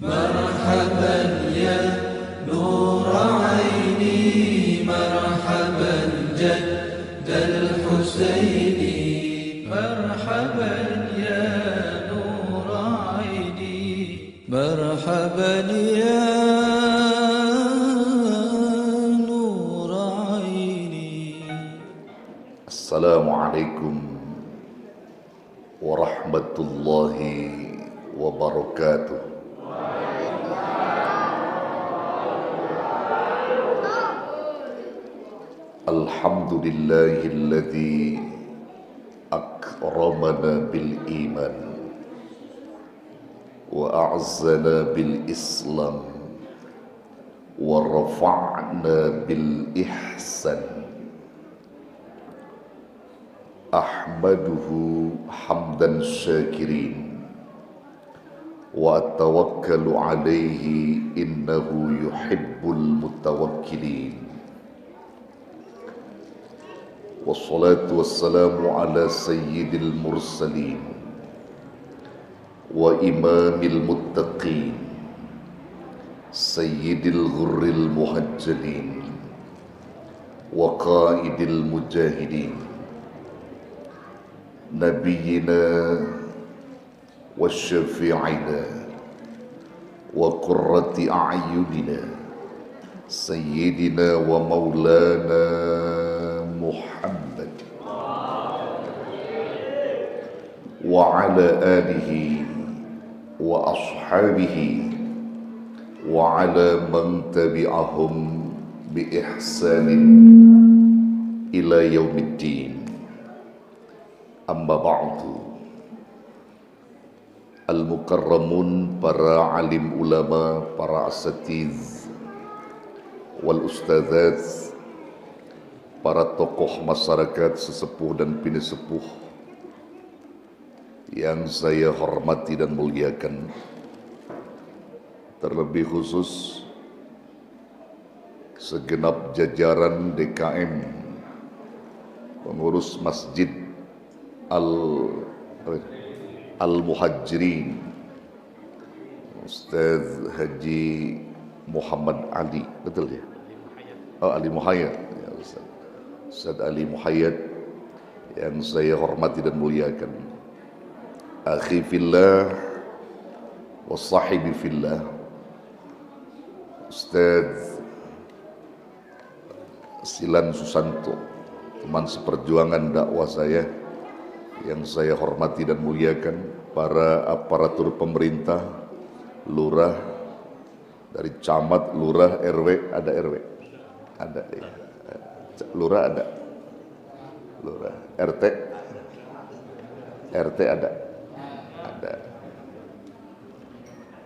مرحبا يا نور عيني مرحبا جد الحسين مرحبا يا نور عيني مرحبا يا نور عيني. السلام عليكم ورحمة الله وبركاته. الحمد لله الذي أكرمنا بالإيمان وأعزنا بالإسلام ورفعنا بالإحسان. أحمده حمدا شاكرين وأتوكل عليه إنه يحب المتوكلين. والصلاة والسلام على سيد المرسلين وإمام المتقين سيد الغر المهجلين وقائد المجاهدين نبينا وشفيعنا وقرة أعيننا سيدنا ومولانا محمد وعلى آله وأصحابه وعلى من تبعهم بإحسان إلى يوم الدين. Amma ba'du. Al-mukarramun, para alim ulama, para asatiz wal ustadzat, para tokoh masyarakat sesepuh dan pinisepuh yang saya hormati dan muliakan, terlebih khusus segenap jajaran DKM, pengurus masjid Al-Muhajirin, Ustaz Haji Muhammad Ali, betul ya? Oh, Ali Muhayyad, ya, Ustaz Ali Muhayyad yang saya hormati dan muliakan. Akhi fillah wa sahibi fillah, Ustaz Silan Susanto, teman seperjuangan dakwah saya yang saya hormati dan muliakan, para aparatur pemerintah, lurah, dari camat, lurah, RW, ada RW? Ada ya. Lurah ada? Lurah. RT? RT ada? Ada.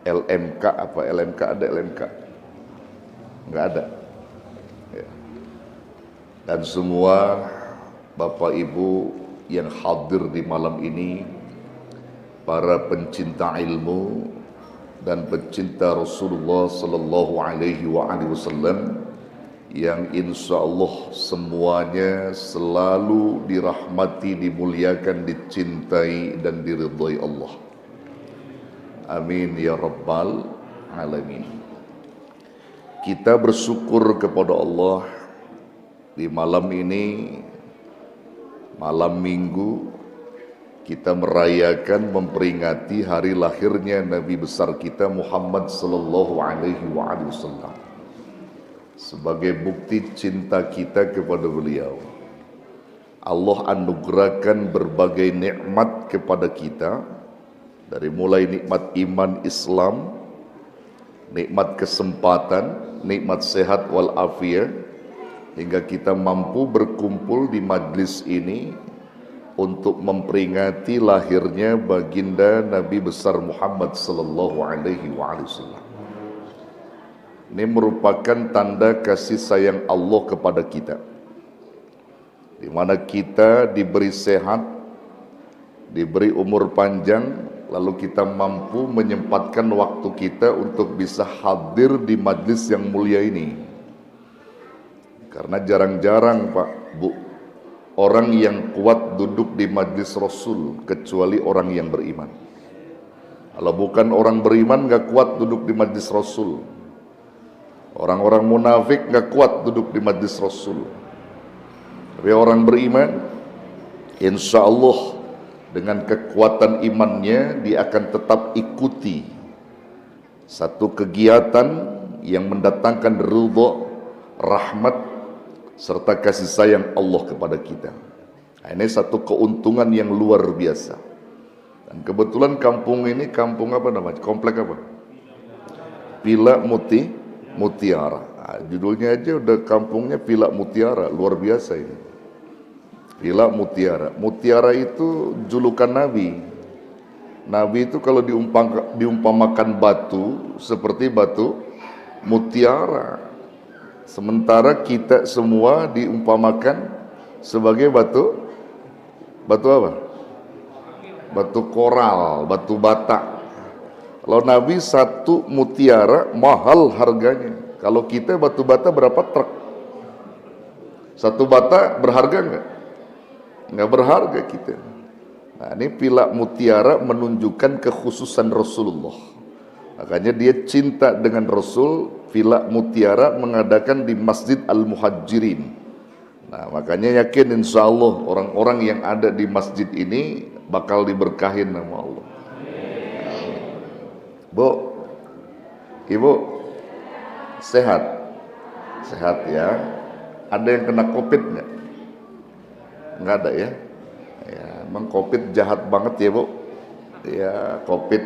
LMK apa? LMK ada LMK? Enggak ada? Ya. Dan semua Bapak Ibu yang hadir di malam ini, para pencinta ilmu dan pencinta Rasulullah sallallahu alaihi wasallam, yang insya Allah semuanya selalu dirahmati, dimuliakan, dicintai dan diridhai Allah. Amin ya rabbal alamin. Kita bersyukur kepada Allah di malam ini, malam Minggu, kita merayakan, memperingati hari lahirnya Nabi besar kita Muhammad sallallahu alaihi wasallam. Sebagai bukti cinta kita kepada beliau, Allah anugerahkan berbagai nikmat kepada kita, dari mulai nikmat iman Islam, nikmat kesempatan, nikmat sehat walafiat, hingga kita mampu berkumpul di majlis ini untuk memperingati lahirnya baginda Nabi besar Muhammad sallallahu alaihi wasallam. Ini merupakan tanda kasih sayang Allah kepada kita, di mana kita diberi sehat, diberi umur panjang, lalu kita mampu menyempatkan waktu kita untuk bisa hadir di majlis yang mulia ini. Karena jarang-jarang Pak, Bu, orang yang kuat duduk di majlis Rasul kecuali orang yang beriman. Kalau bukan orang beriman nggak kuat duduk di majlis Rasul. Orang-orang munafik nggak kuat duduk di majlis Rasul. Tapi orang beriman, insya Allah dengan kekuatan imannya dia akan tetap ikuti satu kegiatan yang mendatangkan ridha, rahmat serta kasih sayang Allah kepada kita. Nah, ini satu keuntungan yang luar biasa. Dan kebetulan kampung ini kampung apa namanya? Komplek apa? Villa Mutiara. Nah, judulnya aja udah kampungnya Villa Mutiara, luar biasa ini. Villa Mutiara. Mutiara itu julukan Nabi. Nabi itu kalau diumpamakan batu seperti batu mutiara. Sementara kita semua diumpamakan sebagai batu apa? Batu koral, batu bata. Kalau Nabi satu mutiara mahal harganya. Kalau kita batu bata berapa truk? Satu bata berharga enggak? Enggak berharga kita. Nah, ini Villa Mutiara menunjukkan kekhususan Rasulullah. Makanya dia cinta dengan Rasul. Villa Mutiara mengadakan di Masjid Al-Muhajirin. Nah, makanya yakin insya Allah orang-orang yang ada di masjid ini bakal diberkahin sama Allah. Bu, Ibu sehat? Sehat ya. Ada yang kena COVID nggak? Nggak ada ya? Ya, emang COVID jahat banget ya Bu. Ya, COVID.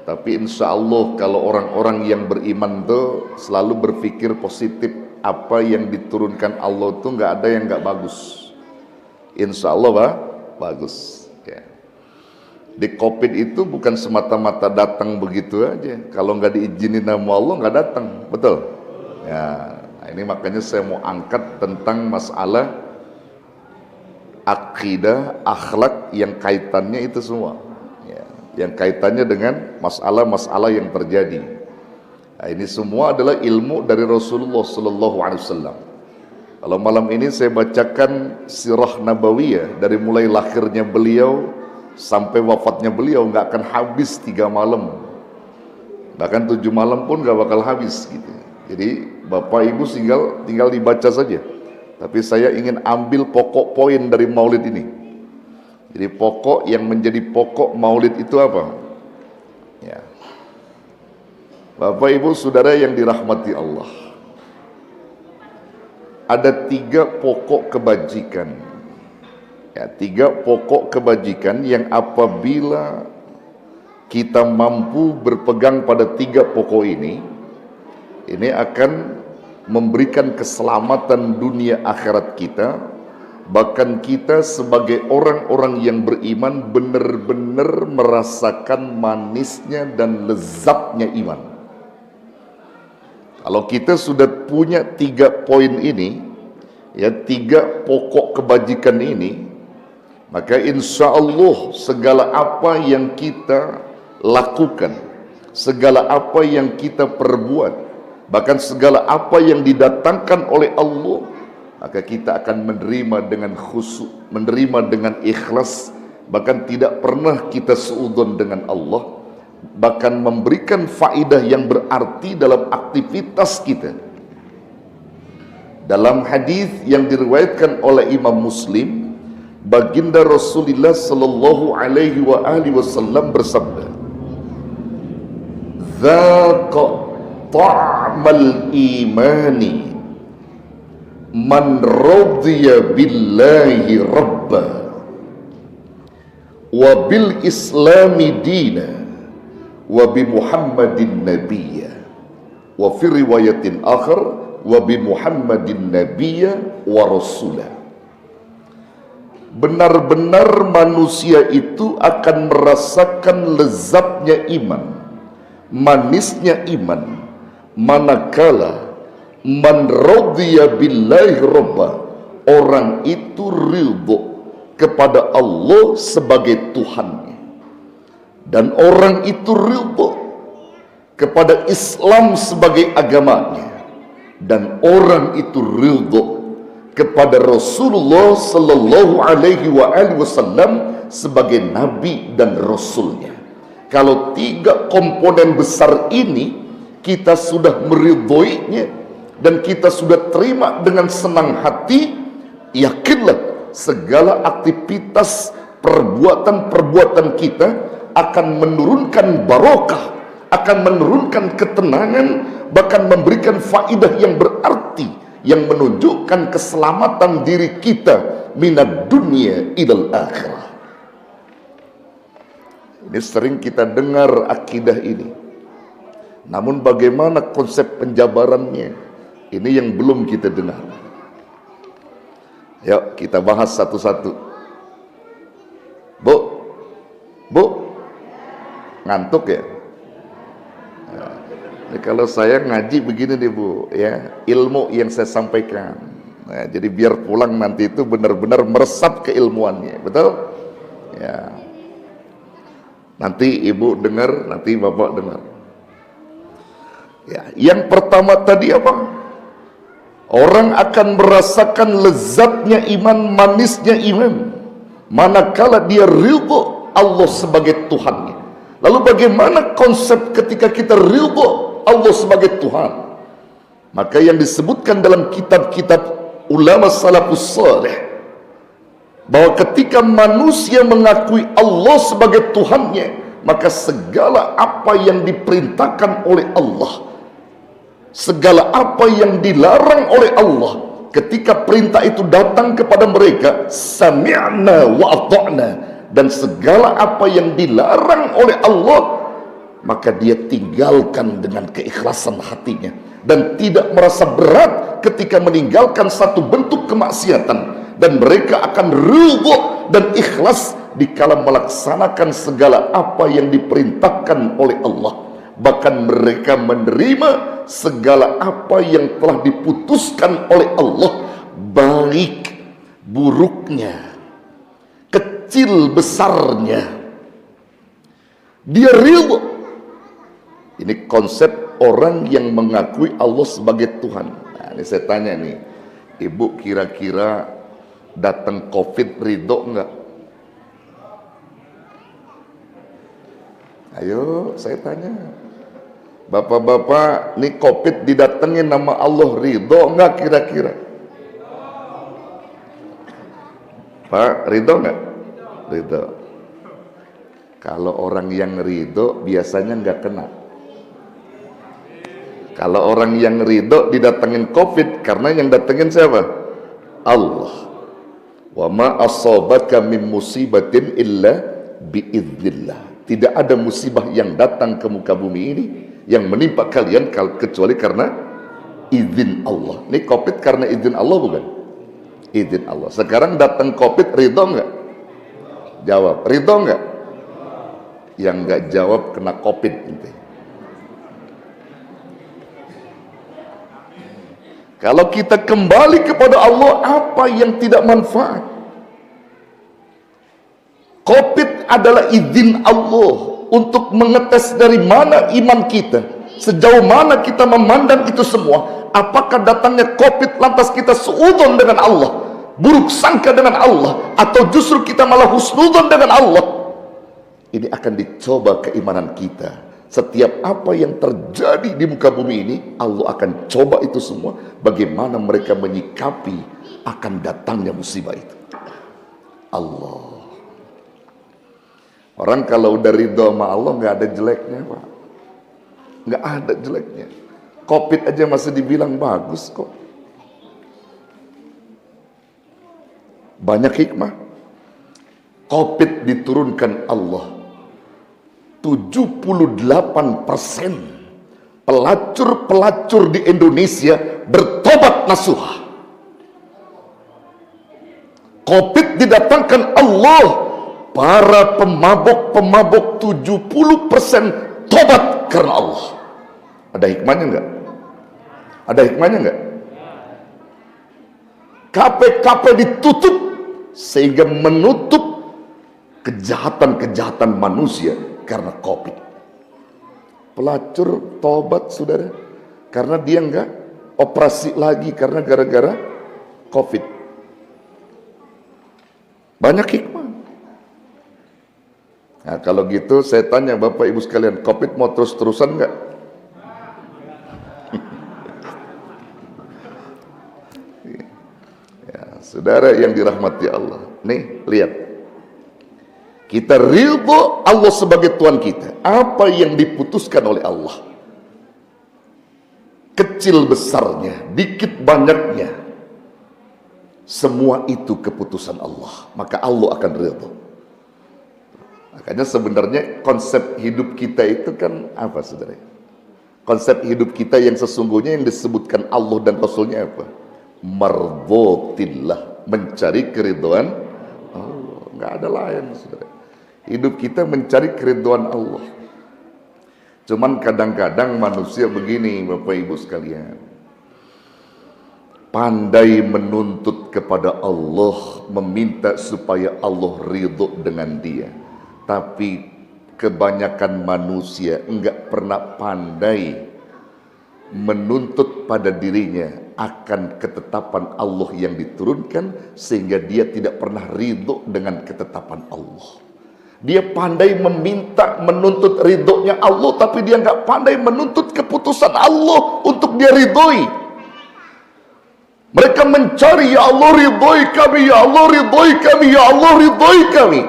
Tapi insya Allah kalau orang-orang yang beriman tuh selalu berpikir positif. Apa yang diturunkan Allah tuh nggak ada yang nggak bagus. Insya Allah bagus. Ya. Di COVID itu bukan semata-mata datang begitu aja. Kalau nggak diizinin sama Allah nggak datang, betul? Ya, nah ini makanya saya mau angkat tentang masalah akidah, akhlak yang kaitannya itu semua. Ya, yang kaitannya dengan masalah-masalah yang terjadi. Nah, ini semua adalah ilmu dari Rasulullah Sallallahu Alaihi Wasallam. Kalau malam ini saya bacakan sirah nabawiyah dari mulai lahirnya beliau sampai wafatnya beliau, nggak akan habis 3 malam, bahkan 7 malam pun nggak bakal habis gitu. Jadi Bapak Ibu tinggal dibaca saja. Tapi saya ingin ambil pokok poin dari maulid ini. Jadi pokok yang menjadi pokok maulid itu apa? Ya. Bapak Ibu Saudara yang dirahmati Allah, ada 3 pokok kebajikan. Ya, 3 pokok kebajikan yang apabila kita mampu berpegang pada 3 pokok ini akan memberikan keselamatan dunia akhirat kita. Bahkan kita sebagai orang-orang yang beriman benar-benar merasakan manisnya dan lezatnya iman. Kalau kita sudah punya 3 poin ini, ya 3 pokok kebajikan ini, maka insya Allah segala apa yang kita lakukan, segala apa yang kita perbuat, bahkan segala apa yang didatangkan oleh Allah, maka kita akan menerima dengan khusyuk, menerima dengan ikhlas, bahkan tidak pernah kita seudon dengan Allah, bahkan memberikan faedah yang berarti dalam aktivitas kita. Dalam hadis yang diriwayatkan oleh Imam Muslim, baginda Rasulullah sallallahu alaihi wasallam bersabda, "Dzaqa ta'mal imani man radiya billahi rabba wa bil islami dina wa bi Muhammadin nabiyya wa fi riwayatin akhar wa bi Muhammadin nabiyya wa rasulah." Benar-benar manusia itu akan merasakan lezatnya iman, manisnya iman, manakala man radiya billahi rabba, orang itu ridho kepada Allah sebagai Tuhannya, dan orang itu ridho kepada Islam sebagai agamanya, dan orang itu ridho kepada Rasulullah sallallahu alaihi wasallam sebagai nabi dan rasulnya. Kalau 3 komponen besar ini kita sudah meridhoinya dan kita sudah terima dengan senang hati, yakinlah segala aktivitas perbuatan-perbuatan kita akan menurunkan barokah, akan menurunkan ketenangan, bahkan memberikan faidah yang berarti yang menunjukkan keselamatan diri kita minad dunia ilal akhirah. Ini sering kita dengar akidah ini, namun bagaimana konsep penjabarannya, ini yang belum kita dengar. Yuk kita bahas satu-satu. Bu, ngantuk ya? Nah, kalau saya ngaji begini nih Bu, ya, ilmu yang saya sampaikan. Nah, jadi biar pulang nanti itu benar-benar meresap keilmuannya, betul? Ya. Nanti Ibu dengar, nanti Bapak dengar. Ya, yang pertama tadi apa? Orang akan merasakan lezatnya iman, manisnya iman, manakala dia ridho Allah sebagai Tuhannya. Lalu bagaimana konsep ketika kita ridho Allah sebagai Tuhan? Maka yang disebutkan dalam kitab-kitab ulama salafus saleh, bahwa ketika manusia mengakui Allah sebagai Tuhannya, maka segala apa yang diperintahkan oleh Allah, segala apa yang dilarang oleh Allah, ketika perintah itu datang kepada mereka, sami'na wa ata'na, dan segala apa yang dilarang oleh Allah, maka dia tinggalkan dengan keikhlasan hatinya dan tidak merasa berat ketika meninggalkan satu bentuk kemaksiatan, dan mereka akan ridho dan ikhlas dikala melaksanakan segala apa yang diperintahkan oleh Allah. Bahkan mereka menerima segala apa yang telah diputuskan oleh Allah, baik buruknya, kecil besarnya, dia ridho. Ini konsep orang yang mengakui Allah sebagai Tuhan. Nah, ini saya tanya nih, Ibu kira-kira datang COVID ridho enggak? Ayo saya tanya, bapak-bapak, nih COVID didatengin nama Allah, ridho enggak kira-kira? Pak, ridho enggak? Ridho. Kalau orang yang ridho biasanya enggak kena. Kalau orang yang ridho didatengin COVID, karena yang datengin siapa? Allah. Wa ma asabaka min musibatin illa biiznillah. Tidak ada musibah yang datang ke muka bumi ini yang menimpa kalian kecuali karena izin Allah. Ini COVID karena izin Allah bukan? Izin Allah. Sekarang datang COVID, ridho enggak? Jawab, ridho enggak? Yang enggak jawab kena COVID nanti. Kalau kita kembali kepada Allah, apa yang tidak manfaat? COVID adalah izin Allah untuk mengetes dari mana iman kita, sejauh mana kita memandang itu semua. Apakah datangnya COVID lantas kita suudzon dengan Allah, buruk sangka dengan Allah, atau justru kita malah husnudzon dengan Allah? Ini akan dicoba keimanan kita. Setiap apa yang terjadi di muka bumi ini, Allah akan coba itu semua, bagaimana mereka menyikapi akan datangnya musibah itu. Allah. Orang kalau udah ridho sama Allah nggak ada jeleknya, Pak. Nggak ada jeleknya. COVID aja masih dibilang bagus kok. Banyak hikmah. COVID diturunkan Allah. 78% pelacur-pelacur di Indonesia bertobat nasuha. COVID didatangkan Allah, para pemabuk-pemabuk 70% tobat karena Allah. Ada hikmahnya enggak? Ada hikmahnya enggak? KP-KP ditutup sehingga menutup kejahatan-kejahatan manusia karena COVID. Pelacur tobat, saudara, karena dia enggak operasi lagi karena gara-gara COVID. Banyak hikmah. Nah, kalau gitu saya tanya Bapak Ibu sekalian, COVID mau terus-terusan nggak? Ya, saudara yang dirahmati Allah. Nih, lihat. Kita ridho Allah sebagai Tuhan kita. Apa yang diputuskan oleh Allah, kecil besarnya, dikit banyaknya, semua itu keputusan Allah. Maka Allah akan ridho. Makanya sebenarnya konsep hidup kita itu kan apa, saudara? Konsep hidup kita yang sesungguhnya yang disebutkan Allah dan Rasulnya apa? Mardhotillah, mencari keridhaan Allah. Nggak ada lain, saudara. Hidup kita mencari keridhaan Allah. Cuman kadang-kadang manusia begini, Bapak Ibu sekalian, pandai menuntut kepada Allah, meminta supaya Allah ridho dengan dia. Tapi kebanyakan manusia enggak pernah pandai menuntut pada dirinya akan ketetapan Allah yang diturunkan, sehingga dia tidak pernah ridho dengan ketetapan Allah. Dia pandai meminta, menuntut ridhonya Allah, tapi dia enggak pandai menuntut keputusan Allah untuk dia ridhoi. Mereka mencari, ya Allah ridhoi kami, ya Allah ridhoi kami, ya Allah ridhoi kami.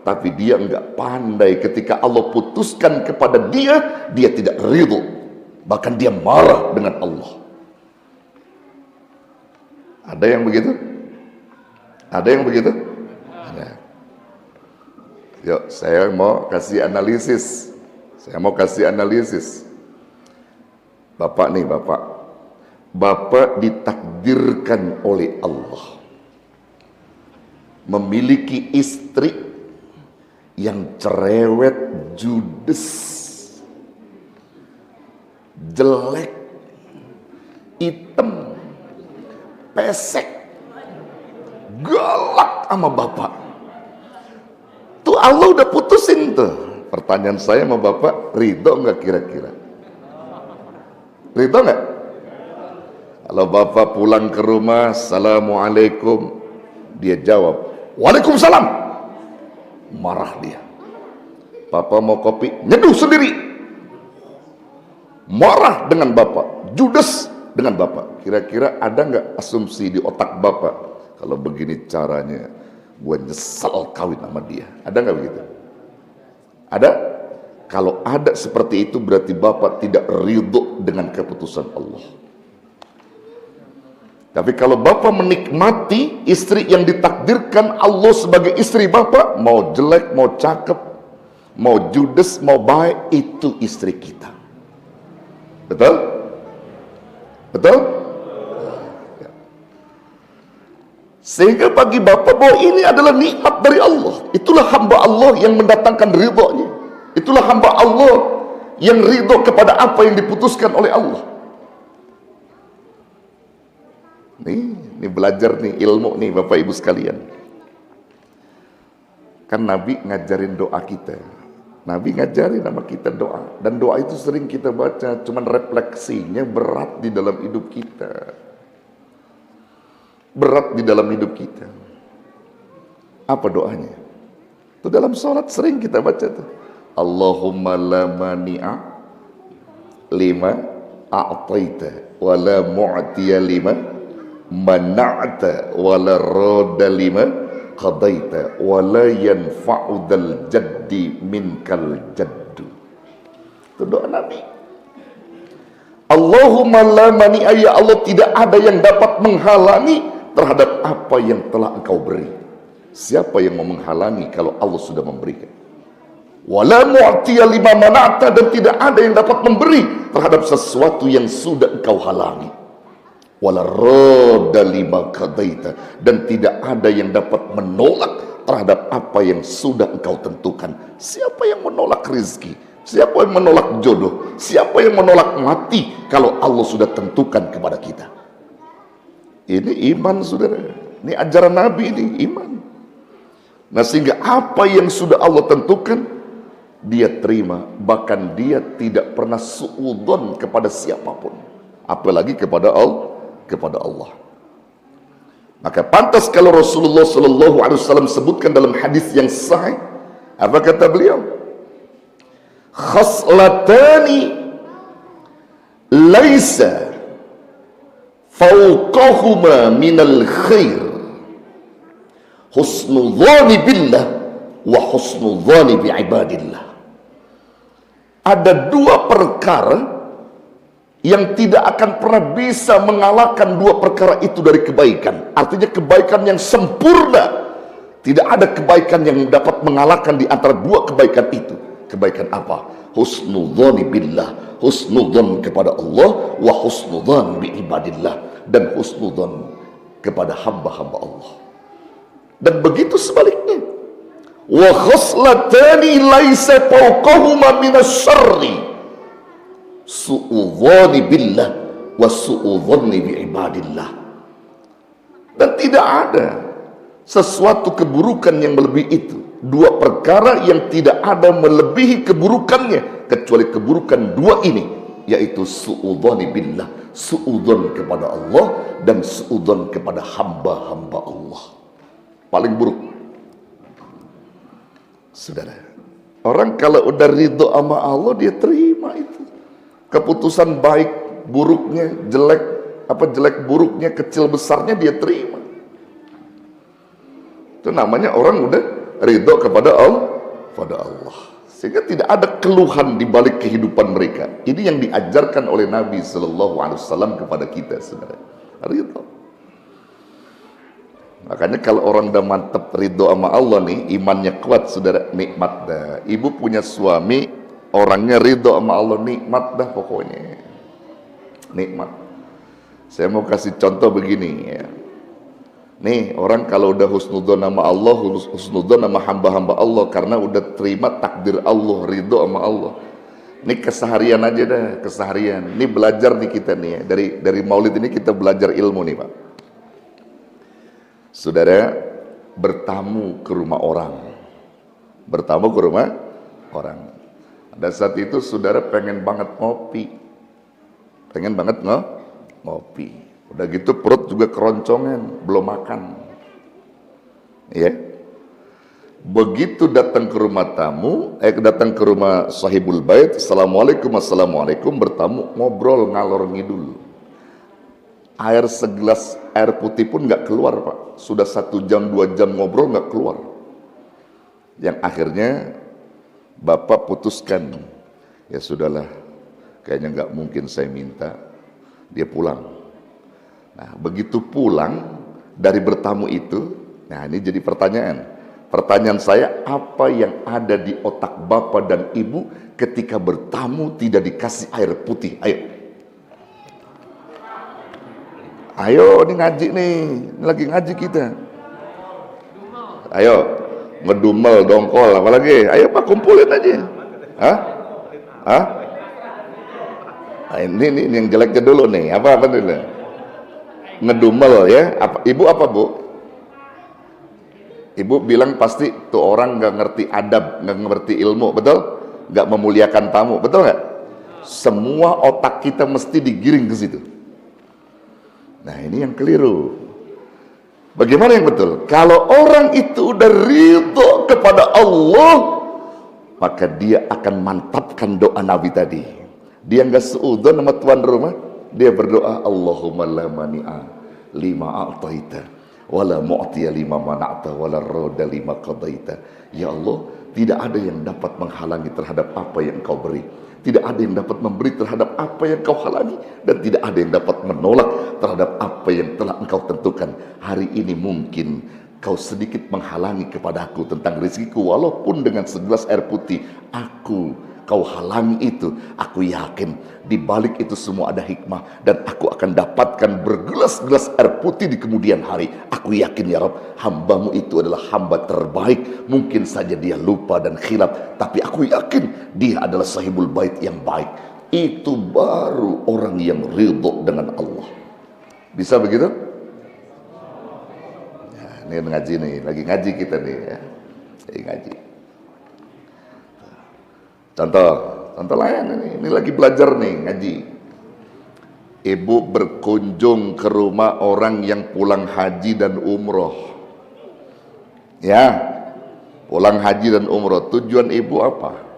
Tapi dia enggak pandai ketika Allah putuskan kepada dia, dia tidak ridho. Bahkan dia marah dengan Allah. Ada yang begitu? Ada yang begitu? Ada. Yuk, saya mau kasih analisis. Bapak nih, Bapak ditakdirkan oleh Allah memiliki istri yang cerewet, judes, jelek, hitam, pesek, galak sama Bapak. Tuh Allah udah putusin tuh. Pertanyaan saya sama Bapak, ridho nggak kira-kira? Ridho nggak? Kalau Bapak pulang ke rumah, Assalamualaikum, dia jawab, Waalaikumsalam. Marah dia. Papa mau kopi, nyeduh sendiri. Marah dengan Bapak, judes dengan Bapak. Kira-kira ada nggak asumsi di otak Bapak, kalau begini caranya, gue nyesel kawin sama dia? Ada nggak begitu? Ada? Kalau ada seperti itu, berarti Bapak tidak ridho dengan keputusan Allah. Tapi kalau Bapak menikmati istri yang ditakdirkan Allah sebagai istri Bapak, mau jelek, mau cakep, mau judes, mau baik, itu istri kita. Betul? Betul? Ya. Sehingga bagi Bapak bahwa ini adalah nikmat dari Allah. Itulah hamba Allah yang mendatangkan ridhonya. Itulah hamba Allah yang ridho kepada apa yang diputuskan oleh Allah. Ini belajar nih ilmu nih Bapak Ibu sekalian. Kan Nabi ngajarin doa kita. Nabi ngajarin sama kita doa. Dan doa itu sering kita baca, cuman refleksinya berat di dalam hidup kita. Berat di dalam hidup kita. Apa doanya? Itu dalam sholat sering kita baca tuh. Allahumma la mani'a lima a'taita wa la mu'tiya lima mana'ta wa la rada lima qadaita wa la yanfa'u dal jaddi minkal jaddu. Itu doa Nabi. Allahumma la mani'a, ya Allah, tidak ada yang dapat menghalangi terhadap apa yang telah Engkau beri. Siapa yang mau menghalangi kalau Allah sudah memberikan? Wala mu'tiya lima mana'ta, dan tidak ada yang dapat memberi terhadap sesuatu yang sudah Engkau halangi. Wala radda lima qadaita, dan tidak ada yang dapat menolak terhadap apa yang sudah Engkau tentukan. Siapa yang menolak rezeki? Siapa yang menolak jodoh? Siapa yang menolak mati kalau Allah sudah tentukan kepada kita? Ini iman, saudara. Ini ajaran Nabi, ini iman. Nah, sehingga apa yang sudah Allah tentukan, dia terima. Bahkan dia tidak pernah suudzon kepada siapapun, apalagi kepada Allah. Maka pantas kalau Rasulullah SAW sebutkan dalam hadis yang sahih, Apa kata beliau? Khaslatani laisa fawqahuma minal khair husnudzani billah wa husnudzani biibadillah. Ada dua perkara yang tidak akan pernah bisa mengalahkan dua perkara itu dari kebaikan. Artinya kebaikan yang sempurna. Tidak ada kebaikan yang dapat mengalahkan di antara dua kebaikan itu. Kebaikan apa? Husnudzani billah, husnudzan kepada Allah, wa husnudzan biibadillah, dan husnudzan kepada hamba-hamba Allah. Dan begitu sebaliknya. Wa khaslatani laisa fawqahuma minasyarri su'udzani billah wa su'udzani biibadillah. Dan tidak ada sesuatu keburukan yang melebihi itu. Dua perkara yang tidak ada melebihi keburukannya kecuali keburukan dua ini, yaitu su'udzani billah, su'udzon kepada Allah, dan su'udzon kepada hamba-hamba Allah. Paling buruk, saudara. Orang kalau udah ridho sama Allah, dia terima itu. Keputusan baik buruknya, jelek buruknya, kecil besarnya, dia terima. Itu namanya orang udah ridho kepada Allah. Sehingga tidak ada keluhan di balik kehidupan mereka. Ini yang diajarkan oleh Nabi Sallallahu Alaihi Wasallam kepada kita, saudara. Ridho. Makanya kalau orang udah mantep ridho sama Allah nih, imannya kuat, saudara, nikmat dah. Ibu punya suami, orangnya ridho sama Allah, nikmat dah pokoknya. Nikmat. Saya mau kasih contoh begini ya. Nih, orang kalau udah husnudzon sama Allah, husnudzon sama hamba-hamba Allah, karena udah terima takdir Allah, ridho sama Allah. Ini keseharian aja dah, keseharian. Ini belajar nih kita nih ya. Dari Maulid ini kita belajar ilmu nih, Pak. Saudara, bertamu ke rumah orang. Bertamu ke rumah orang. Pada saat itu saudara pengen banget ngopi. Pengen banget ngopi. Udah gitu perut juga keroncongan, belum makan. Ya. Begitu datang ke rumah tamu, datang ke rumah sahibul bait, assalamualaikum, bertamu, ngobrol ngalor ngidul. Air segelas air putih pun nggak keluar, Pak. Sudah 1 jam 2 jam ngobrol nggak keluar. Yang akhirnya Bapak putuskan, ya sudahlah, kayaknya nggak mungkin saya minta. Dia pulang. Nah, begitu pulang dari bertamu itu, nah ini jadi pertanyaan. Pertanyaan saya, apa yang ada di otak Bapak dan Ibu ketika bertamu tidak dikasih air putih? Ayo, ini ngaji nih, ini lagi ngaji kita. Ayo, ngedumel, dongkol, apalagi. Ayo Pak, kumpulin aja. Hah? Ini yang jeleknya dulu nih. Apa dulu? Ngedumel ya. Ibu apa Bu? Ibu bilang pasti tuh orang nggak ngerti adab, nggak ngerti ilmu, betul? Nggak memuliakan tamu, betul nggak? Semua otak kita mesti digiring ke situ. Nah ini yang keliru. Bagaimana yang betul? Kalau orang itu udah ridho kepada Allah, maka dia akan mantapkan doa Nabi tadi. Dia nggak seudon sama tuan rumah, dia berdoa, Allahumma la mani'a lima a'taita wala mu'tiya lima mana'ta wala roda lima qadaita. Ya Allah, tidak ada yang dapat menghalangi terhadap apa yang Engkau beri. Tidak ada yang dapat memberi terhadap apa yang Kau halangi, dan tidak ada yang dapat menolak terhadap apa yang telah Engkau tentukan. Hari ini mungkin Kau sedikit menghalangi kepadaku tentang rezekiku, walaupun dengan segelas air putih Kau halangi itu. Aku yakin di balik itu semua ada hikmah, dan aku akan dapatkan bergelas-gelas air putih di kemudian hari. Aku yakin ya Rabb, hambamu itu adalah hamba terbaik. Mungkin saja dia lupa dan khilaf, tapi aku yakin dia adalah sahibul bait yang baik. Itu baru orang yang ridho dengan Allah. Bisa begitu? Ya, ini ngaji nih, lagi ngaji kita nih ya. Lagi ngaji. Contoh lain ini lagi belajar nih ngaji. Ibu berkunjung ke rumah orang yang pulang haji dan umroh. Ya, pulang haji dan umroh. Tujuan ibu apa?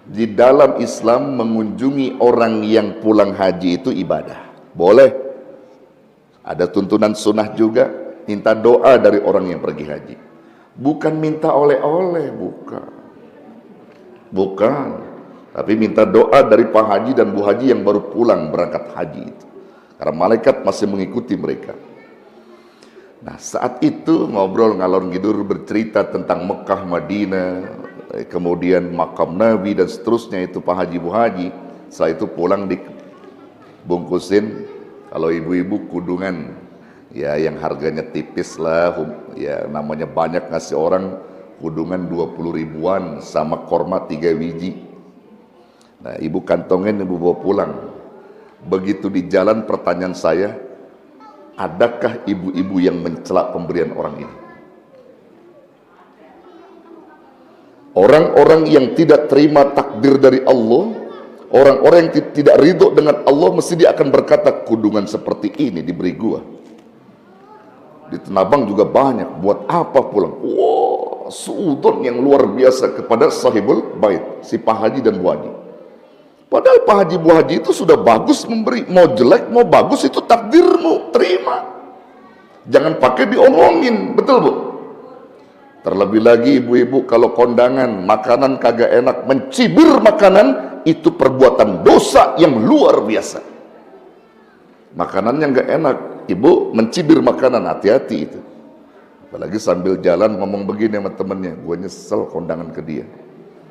Di dalam Islam mengunjungi orang yang pulang haji itu ibadah. Boleh. Ada tuntunan sunnah juga, minta doa dari orang yang pergi haji. Bukan minta oleh-oleh, bukan. Tapi minta doa dari Pak Haji dan Bu Haji yang baru pulang berangkat haji itu. Karena malaikat masih mengikuti mereka. Nah, saat itu ngobrol ngalor ngidur bercerita tentang Mekah, Madinah, kemudian makam Nabi dan seterusnya itu Pak Haji, Bu Haji. Setelah itu pulang dibungkusin kalau ibu-ibu kudungan, ya yang harganya tipis lah, ya namanya banyak ngasih orang, kudungan 20 ribuan sama korma 3 biji. Nah, ibu kantongin, ibu bawa pulang. Begitu di jalan pertanyaan saya, adakah ibu-ibu yang mencela pemberian orang ini? Orang-orang yang tidak terima takdir dari Allah, orang-orang yang tidak ridho dengan Allah, mesti dia akan berkata, kudungan seperti ini diberi gua. Di Tanah Abang juga banyak, buat apa pulang? Wah, suudon yang luar biasa kepada sahibul bait, si Pak Haji dan Bu Haji. Padahal Pak Haji, Bu Haji itu sudah bagus memberi, mau jelek mau bagus itu takdirmu, terima. Jangan pakai diomongin, betul Bu? Terlebih lagi ibu-ibu kalau kondangan, makanan kagak enak, mencibir makanan, itu perbuatan dosa yang luar biasa. Makanannya nggak enak, ibu mencibir makanan, hati-hati itu. Apalagi sambil jalan ngomong begini sama temennya, gue nyesel kondangan ke dia.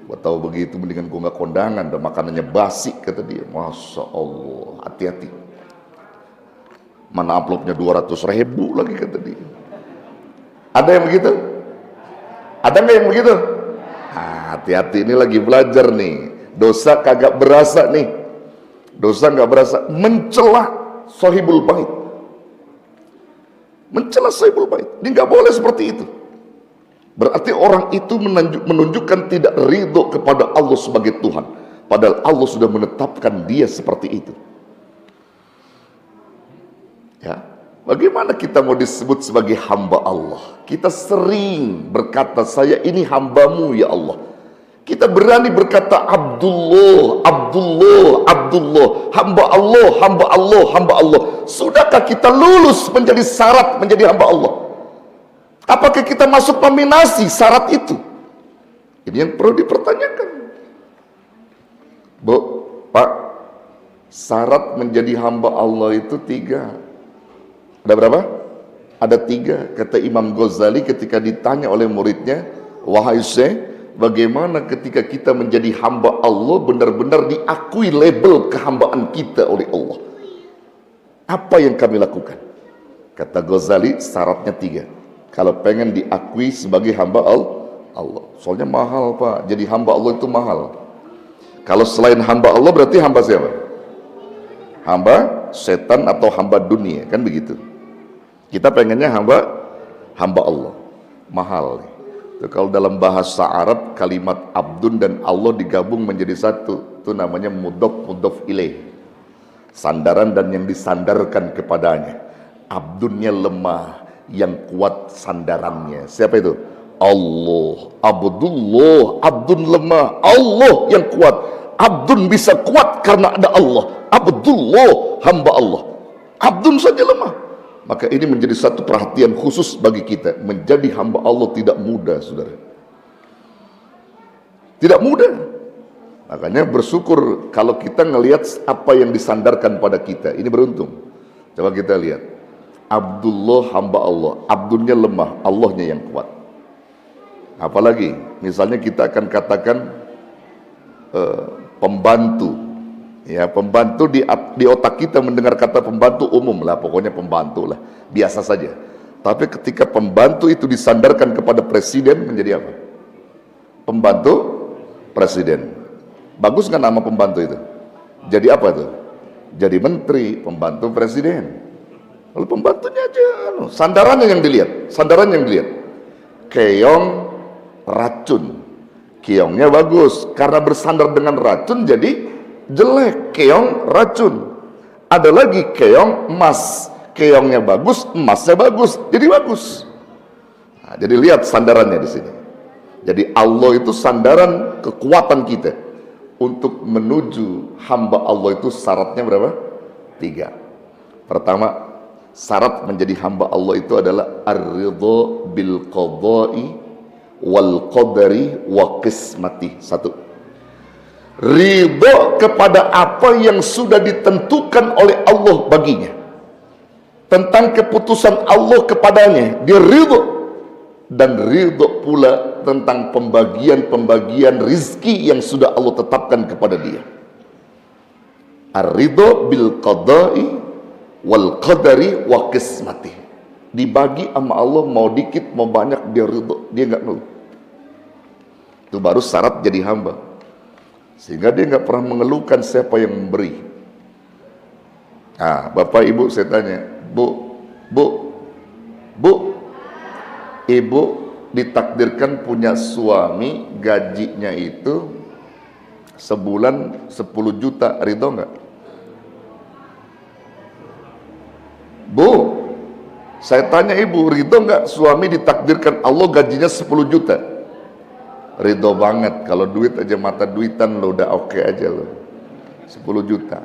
Gue tahu begitu mendingan gue nggak kondangan, dan makanannya basi, kata dia. Masya Allah, hati-hati. Mana amplopnya 200 ribu lagi, kata dia. Ada yang begitu? Ada nggak yang begitu? Hati-hati, ini lagi belajar nih. Dosa kagak berasa nih. Dosa nggak berasa. Mencela sahibul bait. Mencela sahibul bait. Ini nggak boleh seperti itu. Berarti orang itu menunjukkan tidak ridho kepada Allah sebagai Tuhan. Padahal Allah sudah menetapkan dia seperti itu. Ya, bagaimana kita mau disebut sebagai hamba Allah? Kita sering berkata, saya ini hambamu ya Allah. Kita berani berkata Abdullah, Abdullah, Abdullah, hamba Allah, hamba Allah, hamba Allah. Sudahkah kita lulus menjadi syarat menjadi hamba Allah? Apakah kita masuk nominasi syarat itu? Ini yang perlu dipertanyakan. Bu, Pak, syarat menjadi hamba Allah itu 3. Ada berapa? Ada 3. Kata Imam Ghazali ketika ditanya oleh muridnya, wahai Syekh, bagaimana ketika kita menjadi hamba Allah benar-benar diakui label kehambaan kita oleh Allah? Apa yang kami lakukan? Kata Ghazali, syaratnya 3. Kalau pengen diakui sebagai hamba Allah, soalnya mahal Pak, jadi hamba Allah itu mahal. Kalau selain hamba Allah berarti hamba siapa? Hamba setan atau hamba dunia, kan begitu. Kita pengennya hamba Allah, mahal. Itu kalau dalam bahasa Arab kalimat abdun dan Allah digabung menjadi satu, itu namanya mudhof ilaih, sandaran dan yang disandarkan kepadanya. Abdunnya lemah, yang kuat sandarannya. Siapa itu? Allah. Abdullah, abdun lemah, Allah yang kuat. Abdun bisa kuat karena ada Allah. Abdullah, hamba Allah. Abdun saja lemah. Maka ini menjadi satu perhatian khusus bagi kita. Menjadi hamba Allah tidak mudah, saudara. Tidak mudah. Makanya bersyukur kalau kita ngelihat apa yang disandarkan pada kita. Ini beruntung. Coba kita lihat. Abdullah, hamba Allah. Abdulnya lemah, Allahnya yang kuat. Apalagi misalnya kita akan katakan pembantu, ya, pembantu di otak kita mendengar kata pembantu umum lah, pokoknya pembantu lah, biasa saja. Tapi ketika pembantu itu disandarkan kepada presiden, menjadi apa? Pembantu presiden. Bagus kan nama pembantu itu? Jadi apa tuh? Jadi menteri, pembantu presiden. Lalu pembantunya aja, sandarannya yang dilihat, keong racun, keongnya bagus, karena bersandar dengan racun jadi jelek, keong racun. Ada lagi keong emas, keongnya bagus, emasnya bagus, jadi bagus. Nah, jadi lihat sandarannya di sini. Jadi Allah itu sandaran kekuatan kita. Untuk menuju hamba Allah itu syaratnya berapa? 3. Pertama, syarat menjadi hamba Allah itu adalah ar-ridha bil qada'i wal qadari wa qismati. 1. Ridha kepada apa yang sudah ditentukan oleh Allah baginya. Tentang keputusan Allah kepadanya, dia ridha. Dan ridho pula tentang pembagian rizki yang sudah Allah tetapkan kepada dia. Ar-ridho bil qada'i wal qadari wa qismati. Dibagi sama Allah, mau dikit mau banyak dia ridho, dia nggak ngeluh. Itu baru syarat jadi hamba. Sehingga dia nggak pernah mengeluhkan siapa yang memberi. Nah, Bapak Ibu saya tanya, Bu, Ibu ditakdirkan punya suami, gajinya itu sebulan 10 juta, ridho nggak? Bu, saya tanya Ibu, ridho nggak suami ditakdirkan Allah gajinya 10 juta? Ridho banget. Kalau duit aja mata duitan lo udah oke aja lo. 10 juta.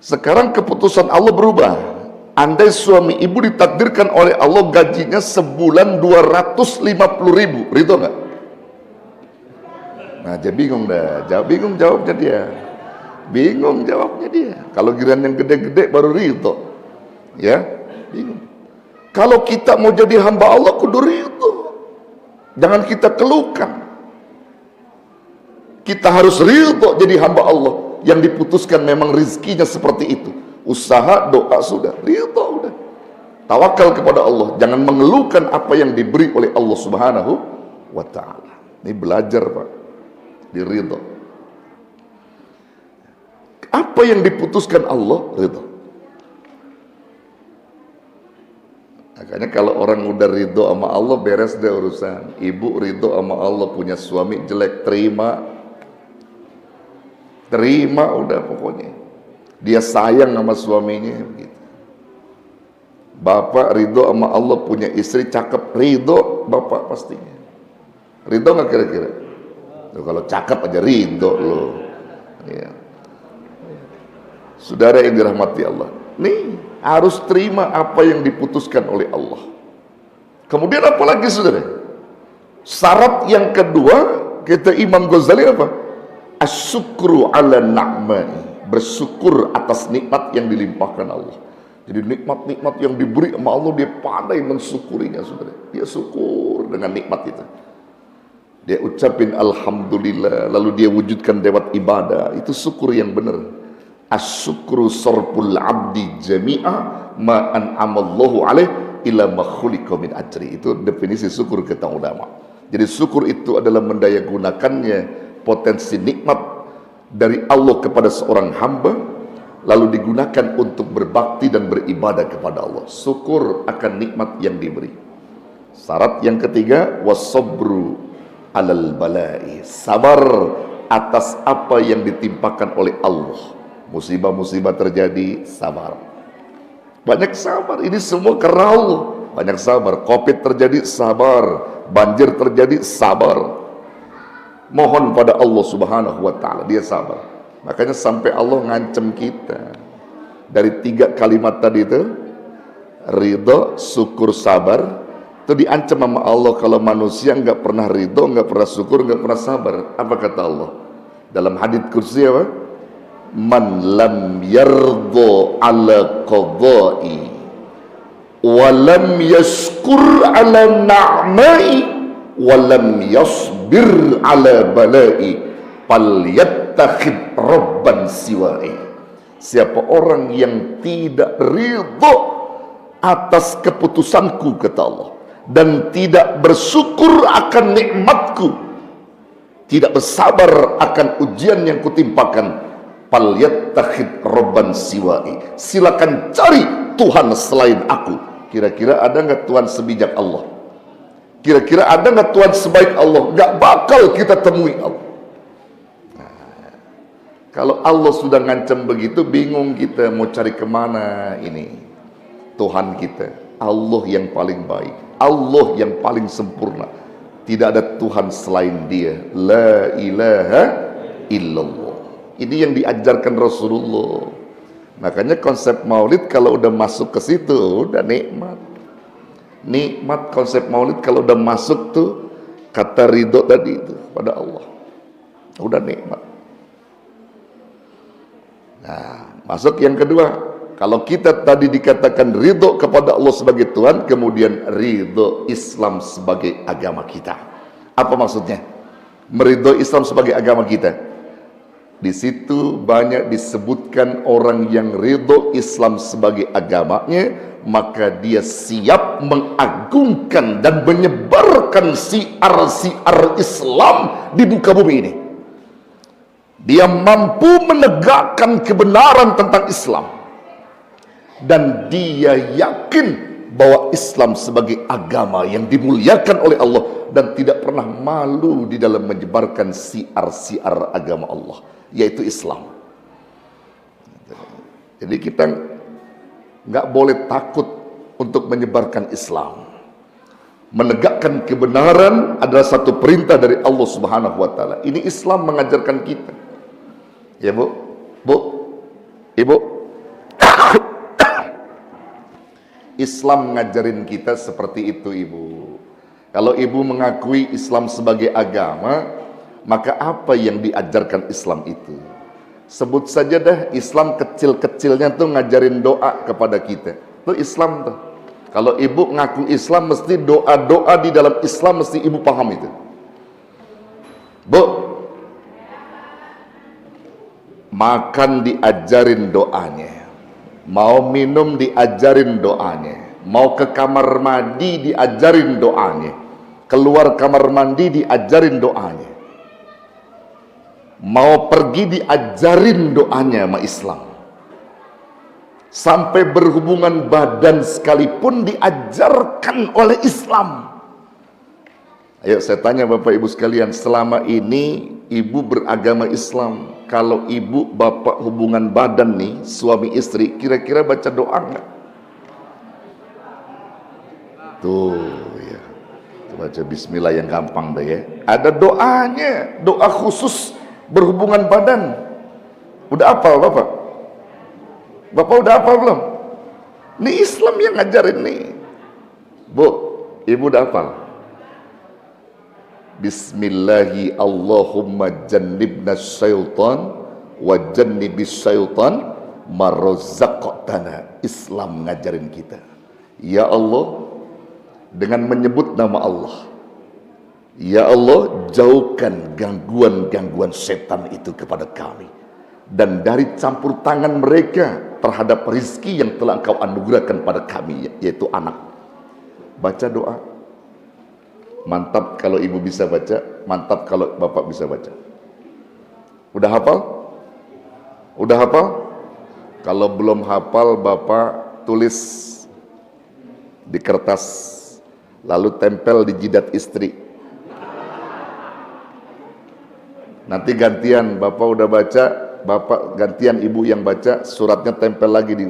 Sekarang keputusan Allah berubah. Andai suami ibu ditakdirkan oleh Allah gajinya sebulan 250 ribu, ridho nggak? Nah, dia bingung dah. Bingung jawabnya dia. Bingung jawabnya dia. Kalau giliran yang gede-gede baru ridho. Ya, bingung. Kalau kita mau jadi hamba Allah kudu ridho. Jangan kita keluhkan. Kita harus ridho jadi hamba Allah. Yang diputuskan memang rizkinya seperti itu. Usaha, doa sudah, ridho udah. Tawakal kepada Allah, jangan mengeluhkan apa yang diberi oleh Allah Subhanahu wa ta'ala. Ini belajar Pak, di ridho. Apa yang diputuskan Allah, ridho. Makanya kalau orang udah ridho sama Allah, beres deh urusan. Ibu ridho sama Allah, punya suami jelek, terima udah pokoknya. Dia sayang sama suaminya begitu. Bapak ridho sama Allah punya istri cakep, ridho bapak pastinya. Ridho nggak kira-kira? Tuh, kalau cakep aja ridho loh. Ya. Saudara yang dirahmati Allah, nih harus terima apa yang diputuskan oleh Allah. Kemudian apa lagi saudara? Syarat yang kedua kata Imam Ghazali apa? Asyukru ala na'mai. Bersyukur atas nikmat yang dilimpahkan Allah. Jadi nikmat-nikmat yang diberi sama Allah, dia pandai mensyukurinya saudara. Dia syukur dengan nikmat itu. Dia ucapin alhamdulillah, lalu dia wujudkan lewat ibadah. Itu syukur yang benar. Asyukru sarful abdi jami'a ma an'amallahu alaih ila ma khuliqa min ajri. Itu definisi syukur kata ulama. Jadi syukur itu adalah mendaya gunakannya potensi nikmat dari Allah kepada seorang hamba, lalu digunakan untuk berbakti dan beribadah kepada Allah. Syukur akan nikmat yang diberi. Syarat yang ketiga, wasabru alal balai. Sabar atas apa yang ditimpakan oleh Allah. Musibah-musibah terjadi, sabar. Banyak sabar, ini semua karena Allah. Banyak sabar. Covid terjadi, sabar. Banjir terjadi, sabar. Mohon pada Allah Subhanahu wa ta'ala, dia sabar. Makanya sampai Allah ngancem kita dari 3 kalimat tadi itu, ridho, syukur, sabar. Itu diancam sama Allah. Kalau manusia nggak pernah ridho, nggak pernah syukur, nggak pernah sabar, apa kata Allah dalam hadits kursi apa? Man lam yardho ala qadai wa lam yashkur ala na'mai walam yasbir ala balai falyattakhid rabban siwai. Siapa orang yang tidak ridho atas keputusanku kata Allah, dan tidak bersyukur akan nikmatku, tidak bersabar akan ujian yang kutimpakan, falyattakhid rabban siwai. Silakan cari Tuhan selain aku. Kira-kira ada nggak Tuhan sebijak Allah? Kira-kira ada nggak Tuhan sebaik Allah? Nggak bakal kita temui Allah. Nah, kalau Allah sudah ngancam begitu, bingung kita mau cari kemana ini Tuhan kita. Allah yang paling baik, Allah yang paling sempurna. Tidak ada Tuhan selain Dia. La ilaha illallah. Ini yang diajarkan Rasulullah. Makanya konsep maulid kalau udah masuk ke situ udah nikmat. Nikmat konsep maulid kalau udah masuk tuh kata ridho tadi itu pada Allah. Udah nikmat. Nah, masuk yang kedua. Kalau kita tadi dikatakan ridho kepada Allah sebagai Tuhan, kemudian ridho Islam sebagai agama kita. Apa maksudnya? Meridho Islam sebagai agama kita. Di situ banyak disebutkan orang yang ridho Islam sebagai agamanya, maka dia siap mengagungkan dan menyebarkan siar-siar Islam di muka bumi ini. Dia mampu menegakkan kebenaran tentang Islam. Dan dia yakin bahwa Islam sebagai agama yang dimuliakan oleh Allah dan tidak pernah malu di dalam menyebarkan siar-siar agama Allah, yaitu Islam. Jadi kita nggak boleh takut untuk menyebarkan Islam. Menegakkan kebenaran adalah satu perintah dari Allah Subhanahu wa taala. Ini Islam mengajarkan kita. Ya, Bu. Bu. Ibu. Islam ngajarin kita seperti itu, Ibu. Kalau Ibu mengakui Islam sebagai agama, maka apa yang diajarkan Islam itu? Sebut saja dah, Islam kecil-kecilnya tuh ngajarin doa kepada kita. Itu Islam tuh. Kalau Ibu ngaku Islam, mesti doa-doa di dalam Islam mesti Ibu paham itu. Bu, makan diajarin doanya. Mau minum diajarin doanya, mau ke kamar mandi diajarin doanya, keluar kamar mandi diajarin doanya, mau pergi diajarin doanya sama Islam. Sampai berhubungan badan sekalipun diajarkan oleh Islam. Ayo saya tanya Bapak Ibu sekalian, selama ini Ibu beragama Islam, kalau ibu bapak hubungan badan nih, suami istri, kira-kira baca doa nggak? Tuh ya, baca bismillah yang gampang deh ya. Ada doanya, doa khusus berhubungan badan. Udah hafal Bapak? Bapak udah hafal belum? Ini Islam yang ngajarin nih. Bu, ibu udah hafal? Bismillahi Allahumma jannibna syaitan wa jannibis syaitan marazaqtana. Islam ngajarin kita, ya Allah, dengan menyebut nama Allah, ya Allah, jauhkan gangguan-gangguan setan itu kepada kami, dan dari campur tangan mereka terhadap rizki yang telah Engkau anugerahkan pada kami, yaitu anak. Baca doa. Mantap kalau ibu bisa baca, mantap kalau bapak bisa baca. Udah hafal? Udah hafal? Kalau belum hafal, bapak tulis di kertas, lalu tempel di jidat istri. Nanti gantian, bapak udah baca, bapak gantian ibu yang baca, suratnya tempel lagi di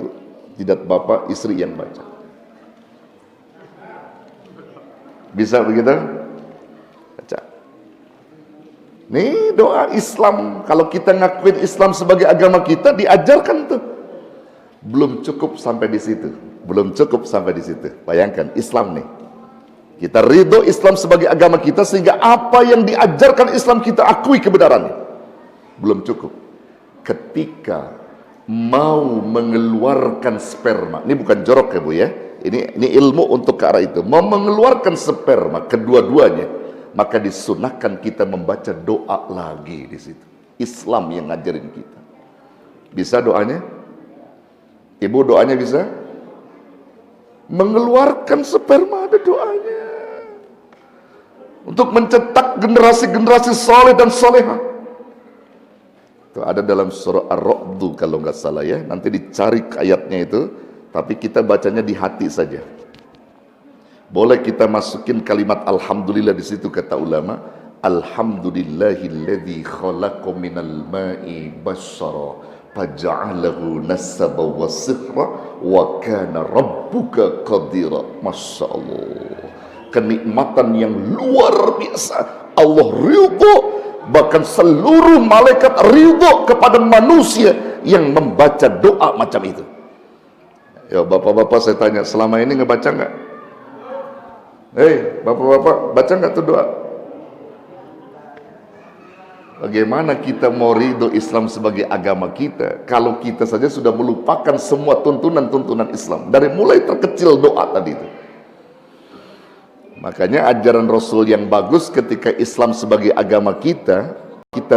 jidat bapak, istri yang baca. Bisa begitu? Baca. Nih doa Islam. Kalau kita ngakuin Islam sebagai agama kita, diajarkan tuh. Belum cukup sampai di situ. Belum cukup sampai di situ. Bayangkan Islam nih. Kita ridho Islam sebagai agama kita, sehingga apa yang diajarkan Islam kita akui kebenarannya. Belum cukup. Ketika mau mengeluarkan sperma, ini bukan jorok ya Bu ya. Ini ilmu untuk ke arah itu. Mau mengeluarkan sperma kedua-duanya, maka disunahkan kita membaca doa lagi di situ. Islam yang ngajarin kita. Bisa doanya? Ibu doanya bisa? Mengeluarkan sperma ada doanya. Untuk mencetak generasi-generasi soleh dan solehah. Itu ada dalam surah Ar-Ra'd kalau nggak salah ya. Nanti dicari ayatnya itu. Tapi kita bacanya di hati saja. Boleh kita masukin kalimat alhamdulillah di situ, kata ulama. Alhamdulillahilladzi khalaqa minal ma'i basyara faja'alahu nasaba wa sihra wa kana rabbuka qadira. Masya Allah. kenikmatan yang luar biasa. Allah ridho, bahkan seluruh malaikat ridho kepada manusia yang membaca doa macam itu. Ya bapak-bapak, saya tanya, selama ini ngebaca nggak? Bapak-bapak, baca nggak tuh doa? Bagaimana kita mau ridho Islam sebagai agama kita kalau kita saja sudah melupakan semua tuntunan-tuntunan Islam, dari mulai terkecil doa tadi itu. Makanya ajaran Rasul yang bagus ketika Islam sebagai agama kita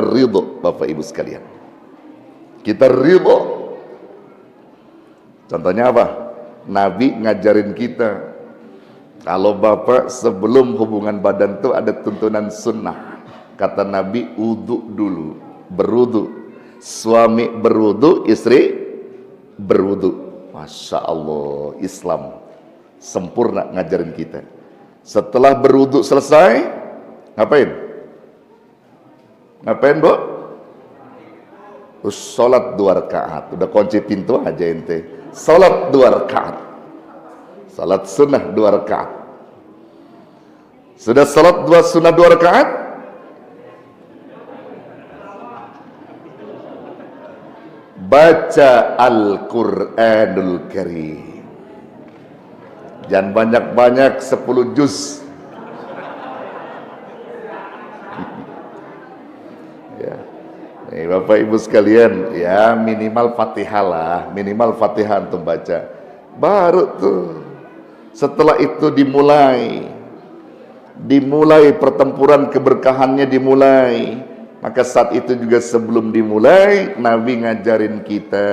ridho, Bapak Ibu sekalian. Kita ridho. Contohnya apa? Nabi ngajarin kita, kalau Bapak sebelum hubungan badan itu ada tuntunan sunnah. Kata Nabi, wudu dulu, berwudu. Suami berwudu, istri berwudu. Masya Allah, Islam sempurna ngajarin kita. Setelah berwudu selesai, ngapain? Ngapain, Bu? Sholat 2 rakaat. Udah kunci pintu aja ente. Sholat 2 rakaat. Sholat sunnah 2 rakaat. Sudah sholat sunnah 2 rakaat, baca Al-Quranul Karim. Jangan banyak-banyak, 10 juz. Ya. Nih, Bapak Ibu sekalian, ya minimal Fatihah lah, minimal Fatihah untuk baca. Baru tuh, setelah itu dimulai pertempuran keberkahannya dimulai. Maka saat itu juga sebelum dimulai, Nabi ngajarin kita.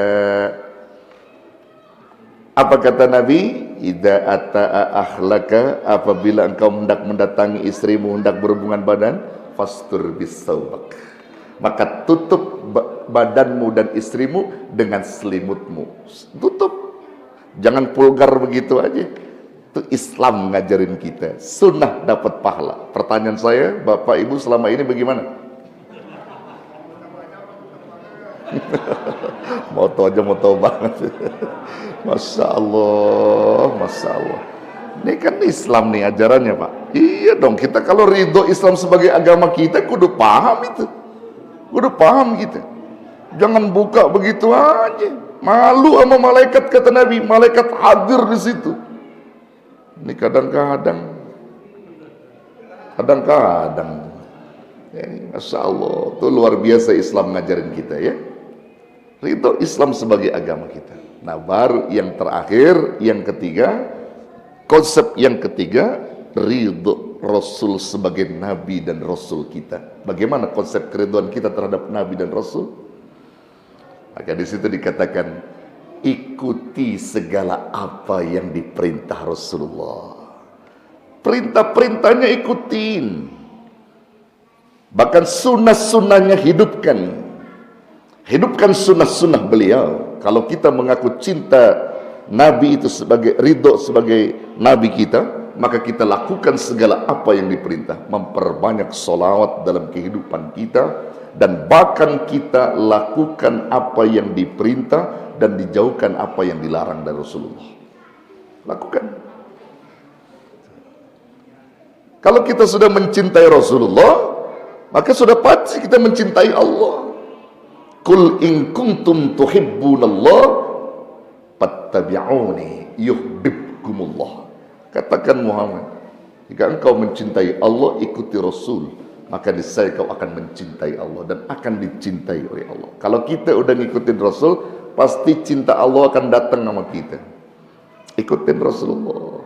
Apa kata Nabi? Idza ata'a ahlaka, apabila engkau hendak mendatangi istrimu, hendak berhubungan badan, fastur bisawbak, maka tutup badanmu dan istrimu dengan selimutmu. Tutup, jangan vulgar begitu aja. Itu Islam ngajarin kita. Sunnah dapat pahala. Pertanyaan saya, Bapak Ibu selama ini bagaimana? Moto aja moto banget. Masya Allah, Masya Allah. Ini kan Islam nih ajarannya, Pak. Iya dong, kita kalau ridho Islam sebagai agama kita kudu paham itu. Kudu paham kita. Jangan buka begitu aja. Malu sama malaikat, kata Nabi. Malaikat hadir di situ. Ini kadang-kadang ya, Masya Allah, itu luar biasa Islam ngajarin kita ya. Ridho Islam sebagai agama kita. Nah baru yang terakhir, yang ketiga, konsep yang ketiga, ridho Rasul sebagai Nabi dan Rasul kita. Bagaimana konsep keriduan kita terhadap Nabi dan Rasul? Maka di situ dikatakan, ikuti segala apa yang diperintah Rasulullah. Perintah-perintahnya ikutin. Bahkan sunnah-sunnahnya hidupkan. Hidupkan sunnah-sunnah beliau. Kalau kita mengaku cinta Nabi itu sebagai ridho sebagai Nabi kita, maka kita lakukan segala apa yang diperintah. Memperbanyak sholawat dalam kehidupan kita, dan bahkan kita lakukan apa yang diperintah dan dijauhkan apa yang dilarang dari Rasulullah. Lakukan. Kalau kita sudah mencintai Rasulullah, maka sudah pasti kita mencintai Allah. Qul in kuntum tuhibbunallah fattabi'uni yuhibbukumullah. Katakan Muhammad, jika engkau mencintai Allah, ikuti Rasul, maka niscaya kau akan mencintai Allah dan akan dicintai oleh Allah. Kalau kita udah ngikutin Rasul, pasti cinta Allah akan datang sama kita. Ikutin Rasulullah.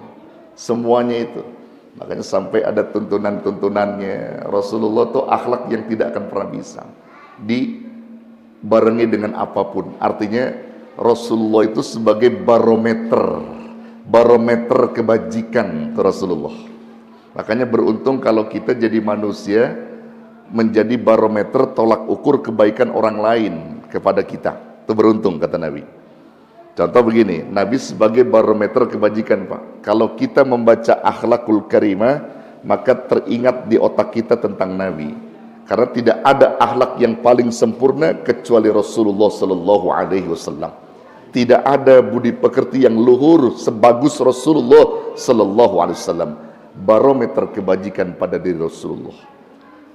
Semuanya itu. Makanya sampai ada tuntunan-tuntunannya. Rasulullah itu akhlak yang tidak akan pernah bisa dibarengi dengan apapun. Artinya Rasulullah itu sebagai barometer kebajikan itu Rasulullah. Makanya beruntung kalau kita jadi manusia menjadi barometer tolak ukur kebaikan orang lain kepada kita. Itu beruntung kata Nabi. Contoh begini, Nabi sebagai barometer kebajikan, Pak. Kalau kita membaca akhlakul karimah, maka teringat di otak kita tentang Nabi. Karena tidak ada akhlak yang paling sempurna kecuali Rasulullah sallallahu alaihi wasallam. Tidak ada budi pekerti yang luhur sebagus Rasulullah sallallahu alaihi wasallam. barometer kebajikan pada diri Rasulullah.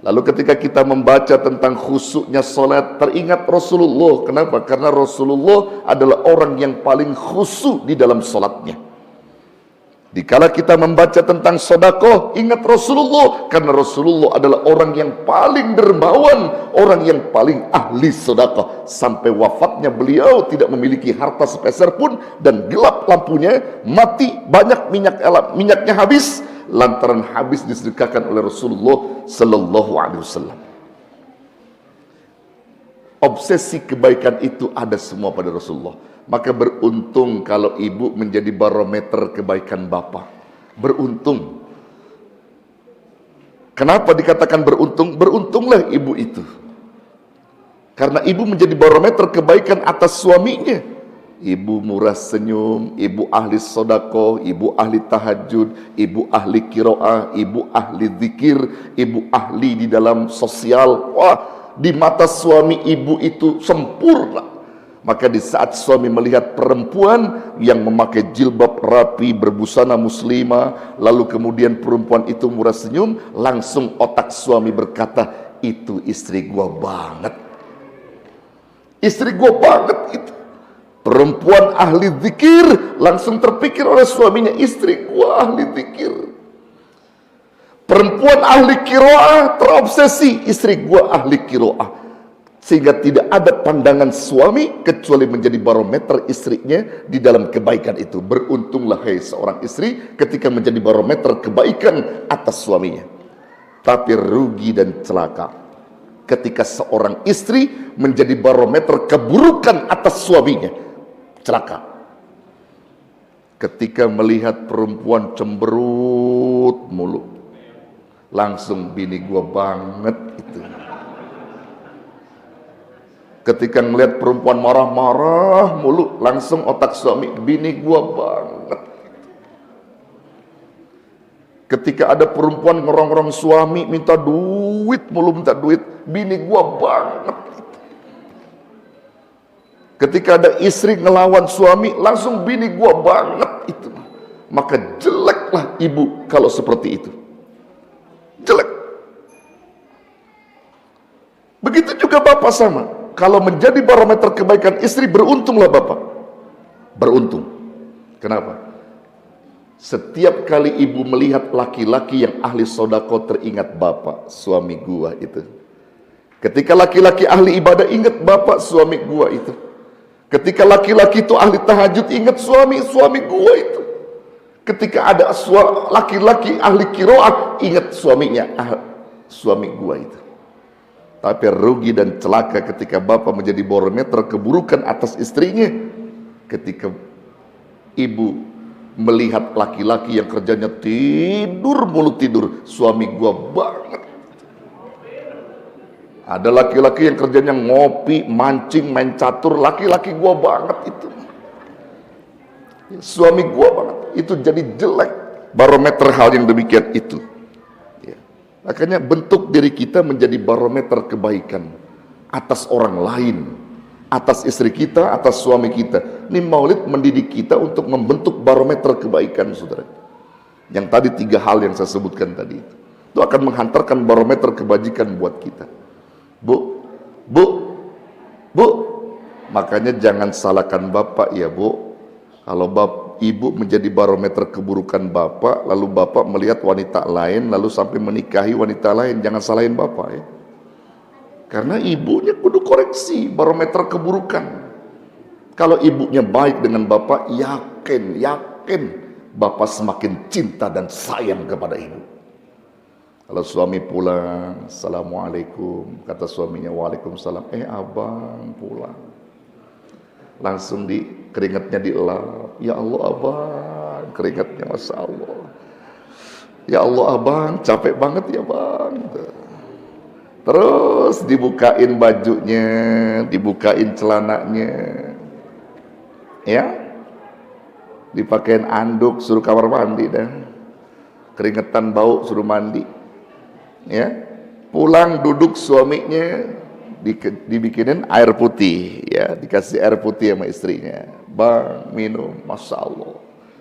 Lalu ketika kita membaca tentang khusyuknya salat, teringat Rasulullah. Kenapa? Karena Rasulullah adalah orang yang paling khusyuk di dalam salatnya. Dikala kita membaca tentang sedekah, ingat Rasulullah, karena Rasulullah adalah orang yang paling dermawan, orang yang paling ahli sedekah. Sampai wafatnya beliau tidak memiliki harta sepeser pun, dan gelap lampunya, mati, banyak minyaknya habis, lantaran habis disedekahkan oleh Rasulullah sallallahu alaihi wasallam. Obsesi kebaikan itu ada semua pada Rasulullah. Maka beruntung kalau ibu menjadi barometer kebaikan bapak. Beruntung. Kenapa dikatakan beruntung? Beruntunglah ibu itu. Karena ibu menjadi barometer kebaikan atas suaminya. Ibu murah senyum, ibu ahli sedekah, ibu ahli tahajud, ibu ahli qiraah, ibu ahli zikir, ibu ahli di dalam sosial. Wah, di mata suami ibu itu sempurna. Maka di saat suami melihat perempuan yang memakai jilbab rapi, berbusana muslimah, lalu kemudian perempuan itu murah senyum, langsung otak suami berkata, itu istri gua banget. Istri gua banget itu. Perempuan ahli zikir, langsung terpikir oleh suaminya, istri gua ahli zikir. Perempuan ahli qiraah, terobsesi, istri gua ahli qiraah. Sehingga tidak ada pandangan suami kecuali menjadi barometer istrinya di dalam kebaikan itu. Beruntunglah hai seorang istri ketika menjadi barometer kebaikan atas suaminya. Tapi rugi dan celaka ketika seorang istri menjadi barometer keburukan atas suaminya. Celaka ketika melihat perempuan cemberut mulu, langsung bini gua banget itu. Ketika melihat perempuan marah-marah mulu, langsung otak suami, bini gua banget. Ketika ada perempuan ngerong-ngerong suami, minta duit mulu, minta duit, bini gua banget. Ketika ada istri ngelawan suami, langsung bini gua banget itu. Maka jeleklah ibu kalau seperti itu. Jelek. Begitu juga bapak sama. Kalau menjadi barometer kebaikan istri, beruntunglah bapak. Beruntung. Kenapa? Setiap kali ibu melihat laki-laki yang ahli sedekah, teringat bapak, suami gua itu. Ketika laki-laki ahli ibadah, ingat bapak, suami gua itu. Ketika laki-laki itu ahli tahajud, ingat suami gua itu. Ketika ada laki-laki ahli qiraah, ingat suaminya, suami gua itu. Tapi rugi dan celaka ketika bapak menjadi barometer keburukan atas istrinya. Ketika ibu melihat laki-laki yang kerjanya tidur mulu tidur, suami gua banget. Ada laki-laki yang kerjanya ngopi, mancing, main catur, laki-laki gua banget itu. Suami gua banget. Itu jadi jelek. Barometer hal yang demikian itu. Makanya bentuk diri kita menjadi barometer kebaikan atas orang lain, atas istri kita, atas suami kita. Ini maulid mendidik kita untuk membentuk barometer kebaikan, saudara. Yang tadi 3 hal yang saya sebutkan tadi itu akan menghantarkan barometer kebajikan buat kita. Bu, makanya jangan salahkan bapak ya bu. Kalau ibu menjadi barometer keburukan bapak, lalu bapak melihat wanita lain, lalu sampai menikahi wanita lain, jangan salahin bapak ya. Karena ibunya kudu koreksi barometer keburukan. Kalau ibunya baik dengan bapak, yakin bapak semakin cinta dan sayang kepada ibu. Kalau suami pulang, assalamualaikum, kata suaminya waalaikumsalam, abang pulang. Langsung keringatnya dielap. Ya Allah abang, keringatnya masya Allah. Ya Allah abang, capek banget ya bang. Terus dibukain bajunya, dibukain celananya, ya, dipakein anduk, suruh kamar mandi dah. Keringetan bau, suruh mandi, ya. Pulang duduk suaminya, dibikinin air putih, ya, dikasih air putih sama istrinya. Bang minum, masya Allah.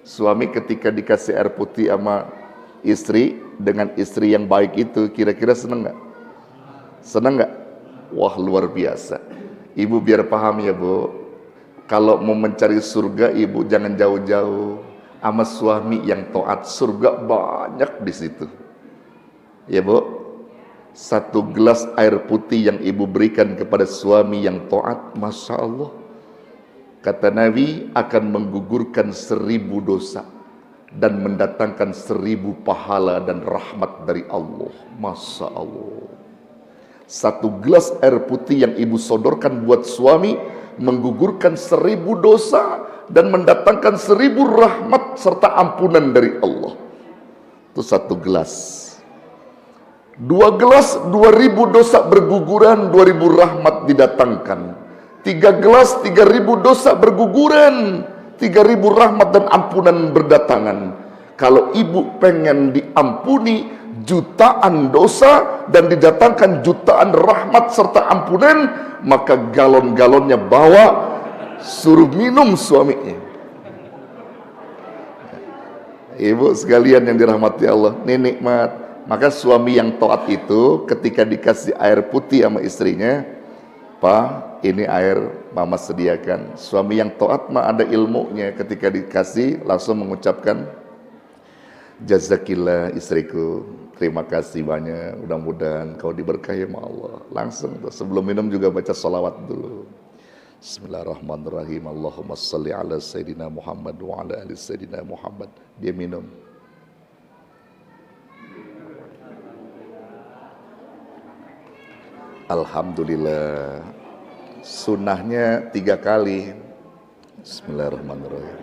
Suami ketika dikasih air putih sama istri dengan istri yang baik itu, kira-kira seneng nggak? Seneng nggak? Wah, luar biasa. Ibu biar paham ya Bu, kalau mau mencari surga ibu jangan jauh-jauh, sama suami yang taat, surga banyak di situ. Ya Bu, satu gelas air putih yang ibu berikan kepada suami yang taat, Masya Allah, kata Nabi akan menggugurkan 1000 dosa dan mendatangkan 1000 pahala dan rahmat dari Allah. Masya Allah. Satu gelas air putih yang ibu sodorkan buat suami menggugurkan 1000 dosa dan mendatangkan 1000 rahmat serta ampunan dari Allah. Itu satu gelas. 2 gelas 2000 dosa berguguran, 2000 rahmat didatangkan. 3 gelas 3000 dosa berguguran, 3000 rahmat dan ampunan berdatangan. Kalau ibu pengen diampuni jutaan dosa dan didatangkan jutaan rahmat serta ampunan, maka galon-galonnya bawa, suruh minum suaminya. Ibu sekalian yang dirahmati Allah, ini nikmat. Maka suami yang taat itu ketika dikasih air putih sama istrinya, Pak, ini air mama sediakan. Suami yang taat mah ada ilmunya, ketika dikasih langsung mengucapkan, jazakillah istriku, terima kasih banyak, mudah-mudahan kau diberkahi sama Allah. Langsung tuh, sebelum minum juga baca salawat dulu. Bismillahirrahmanirrahim. Allahumma salli ala Sayyidina Muhammad wa ala ali Sayyidina Muhammad. Dia minum. Alhamdulillah. Sunnahnya 3 kali. Bismillahirrahmanirrahim.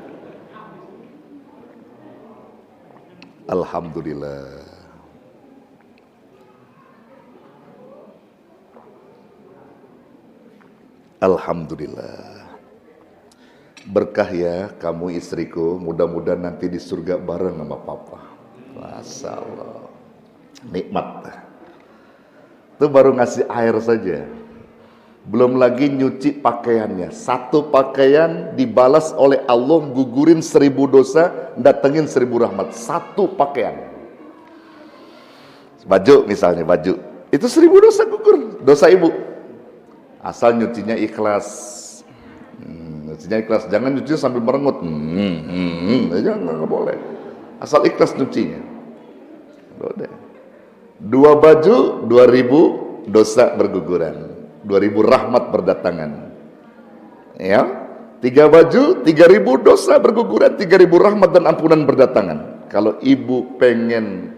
Alhamdulillah. Alhamdulillah. Berkah ya kamu istriku, mudah-mudahan nanti di surga bareng sama papa. Masya Allah. Nikmat. Itu baru ngasih air saja. Belum lagi nyuci pakaiannya. Satu pakaian dibalas oleh Allah, gugurin 1000 dosa, datengin 1000 rahmat. Satu pakaian. Baju misalnya, baju. Itu 1000 dosa gugur, dosa ibu. Asal nyucinya ikhlas. Nyucinya ikhlas, jangan nyucinya sambil merengut. Jangan, nggak boleh. Asal ikhlas nyucinya. Udah. 2 baju, 2000 dosa berguguran. 2000 rahmat berdatangan. Ya, 3 baju, 3000 dosa berguguran, 3000 rahmat dan ampunan berdatangan. Kalau ibu pengen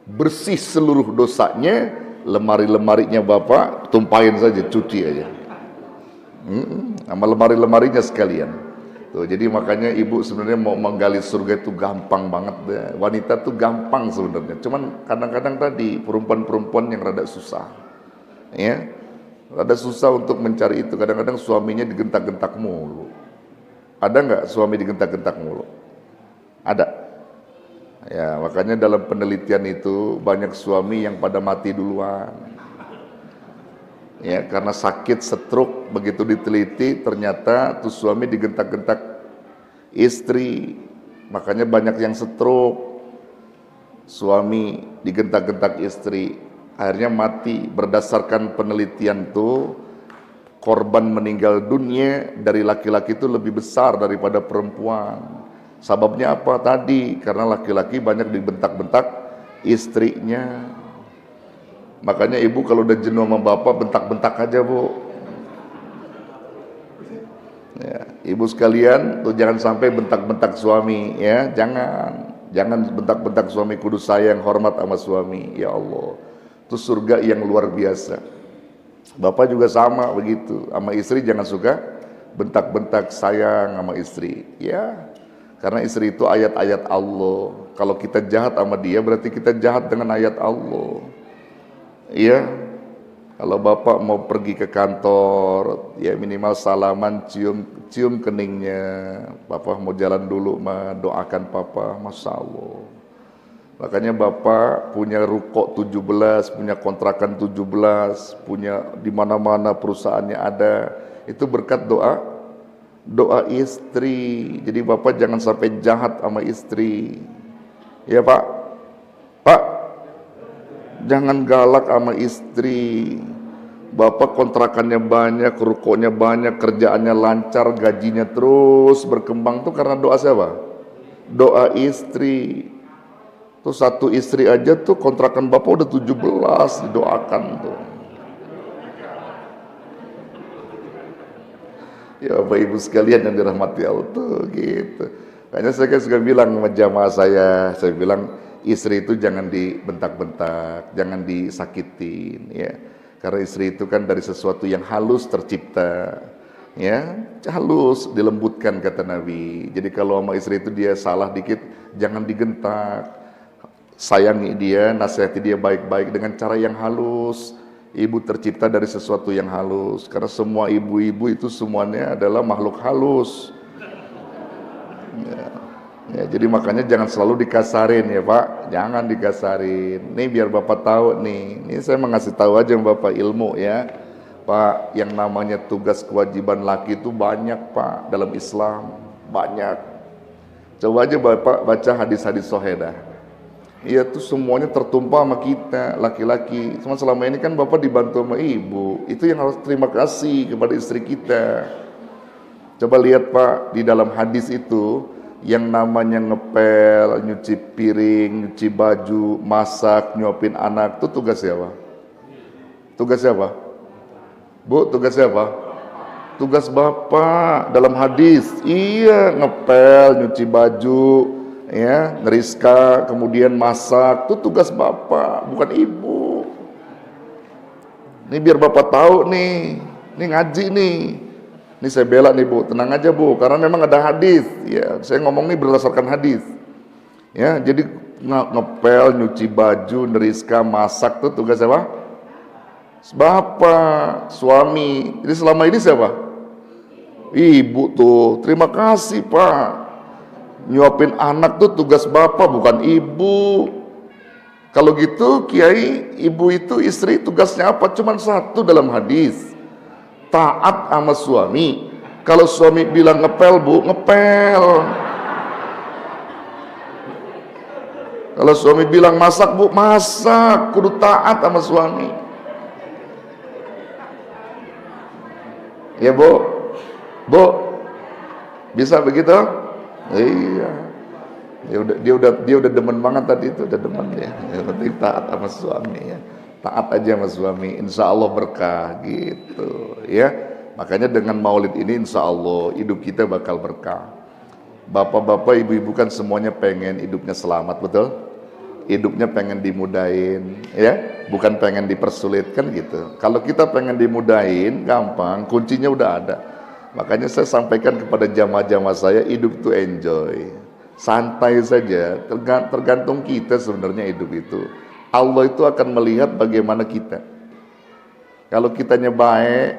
bersih seluruh dosanya, lemari-lemarinya bapak tumpahin saja, cuci aja. Sama lemari-lemarinya sekalian. Tuh, jadi makanya ibu sebenarnya mau menggali surga itu gampang banget deh. Wanita tuh gampang sebenarnya. Cuman kadang-kadang tadi perempuan-perempuan yang rada susah. Ya. Rada susah untuk mencari itu. Kadang-kadang suaminya digentak-gentak mulu. Ada nggak suami digentak-gentak mulu? Ada. Ya, makanya dalam penelitian itu banyak suami yang pada mati duluan. Ya, karena sakit stroke, begitu diteliti ternyata tuh suami digentak-gentak istri. Makanya banyak yang stroke. Suami digentak-gentak istri, akhirnya mati. Berdasarkan penelitian tuh, korban meninggal dunia dari laki-laki itu lebih besar daripada perempuan. Sababnya apa tadi? Karena laki-laki banyak dibentak-bentak istrinya. Makanya ibu kalau udah jenuh sama bapak, bentak-bentak aja bu. Ya, ibu sekalian tuh jangan sampai bentak-bentak suami ya, jangan bentak-bentak suami, kudu sayang hormat sama suami. Ya Allah, itu surga yang luar biasa. Bapak juga sama begitu, sama istri jangan suka bentak-bentak, sayang sama istri ya. Karena istri itu ayat-ayat Allah. Kalau kita jahat sama dia berarti kita jahat dengan ayat Allah. Iya. Kalau bapak mau pergi ke kantor, ya minimal salaman, cium keningnya. Bapak mau jalan dulu, doakan papa, Masya Allah. Makanya bapak punya ruko 17, punya kontrakan 17, punya di mana-mana perusahaannya ada. Itu berkat doa istri. Jadi bapak jangan sampai jahat sama istri. Ya pak, Pak, jangan galak sama istri. Bapak kontrakannya banyak, rukonya banyak, kerjaannya lancar, gajinya terus berkembang tuh karena doa siapa? Doa istri. Tuh satu istri aja tuh kontrakan bapak udah 17 didoakan tuh. Ya Bapak Ibu sekalian yang dirahmati Allah tuh gitu. Makanya saya kan suka bilang sama jamaah saya bilang istri itu jangan dibentak-bentak, jangan disakitin ya. Karena istri itu kan dari sesuatu yang halus tercipta, ya halus dilembutkan kata Nabi. Jadi kalau sama istri itu dia salah dikit, jangan digentak, sayangi dia, nasihati dia baik-baik dengan cara yang halus. Ibu tercipta dari sesuatu yang halus, karena semua ibu-ibu itu semuanya adalah makhluk halus. Ya, jadi makanya jangan selalu dikasarin ya Pak, jangan dikasarin. Nih biar Bapak tahu nih, ini saya mengasih tahu aja Bapak ilmu ya. Pak, yang namanya tugas kewajiban laki itu banyak Pak dalam Islam, banyak. Coba aja Bapak baca hadis-hadis sohedah. Iya tuh semuanya tertumpah sama kita laki-laki. Cuma selama ini kan Bapak dibantu sama ibu, itu yang harus terima kasih kepada istri kita. Coba lihat Pak, di dalam hadis itu yang namanya ngepel, nyuci piring, nyuci baju, masak, nyuapin anak, itu tugas siapa? Tugas siapa? Bu, tugas siapa? Tugas Bapak dalam hadis. Iya, ngepel, nyuci baju, ya, ngeriska, kemudian masak, itu tugas Bapak, bukan ibu. Ini biar Bapak tahu nih, ini ngaji nih. Ini saya bela nih Bu, tenang aja Bu, karena memang ada hadis. Ya, saya ngomong nih berdasarkan hadis. Ya, jadi ngepel, nyuci baju, neriska, masak tuh tugas siapa? Bapak, suami. Jadi selama ini siapa? Ibu tuh. Terima kasih Pak. Nyuapin anak tuh tugas Bapak, bukan ibu. Kalau gitu Kiai, ibu itu istri tugasnya apa? Cuman satu dalam hadis. Taat sama suami. Kalau suami bilang ngepel Bu, ngepel. Kalau suami bilang masak Bu, masak. Kudu taat sama suami. Ya Bu, Bu, bisa begitu? Iya. Dia udah demen banget tadi itu, udah demen ya. Yang penting taat sama suami ya. Taat aja sama suami, insya Allah berkah gitu ya. Makanya dengan maulid ini insya Allah hidup kita bakal berkah. Bapak-bapak, ibu-ibu kan semuanya pengen hidupnya selamat, betul? Hidupnya pengen dimudahin ya, bukan pengen dipersulitkan gitu. Kalau kita pengen dimudahin gampang, kuncinya udah ada. Makanya saya sampaikan kepada jamaah-jamaah saya, hidup itu enjoy, santai saja, tergantung kita sebenarnya hidup itu. Allah itu akan melihat bagaimana kita. Kalau kitanya baik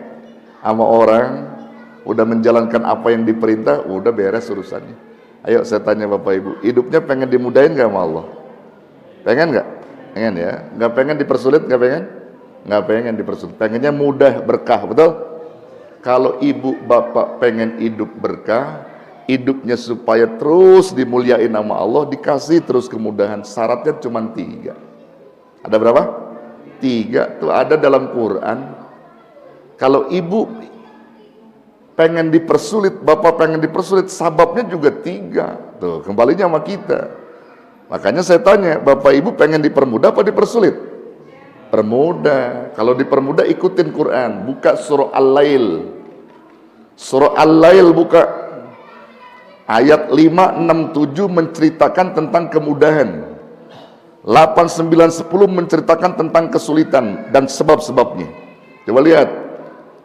sama orang, udah menjalankan apa yang diperintah, udah beres urusannya. Ayo saya tanya Bapak Ibu, hidupnya pengen dimudahin gak sama Allah? Pengen gak? Pengen ya? Gak pengen dipersulit? Gak pengen? Gak pengen dipersulit, pengennya mudah, berkah, betul? Kalau ibu bapak pengen hidup berkah, hidupnya supaya terus dimuliain sama Allah, dikasih terus kemudahan, syaratnya cuma 3. Ada berapa? 3 tuh ada dalam Quran. Kalau ibu pengen dipersulit, bapak pengen dipersulit, sababnya juga 3. Tuh, kembalinya sama kita. Makanya saya tanya, bapak ibu pengen dipermudah apa dipersulit? Permudah. Kalau dipermudah ikutin Quran, buka surah Al-Lail. Surah Al-Lail buka. Ayat 5, 6, 7 menceritakan tentang kemudahan. 8, 9, 10 menceritakan tentang kesulitan dan sebab-sebabnya. Coba lihat,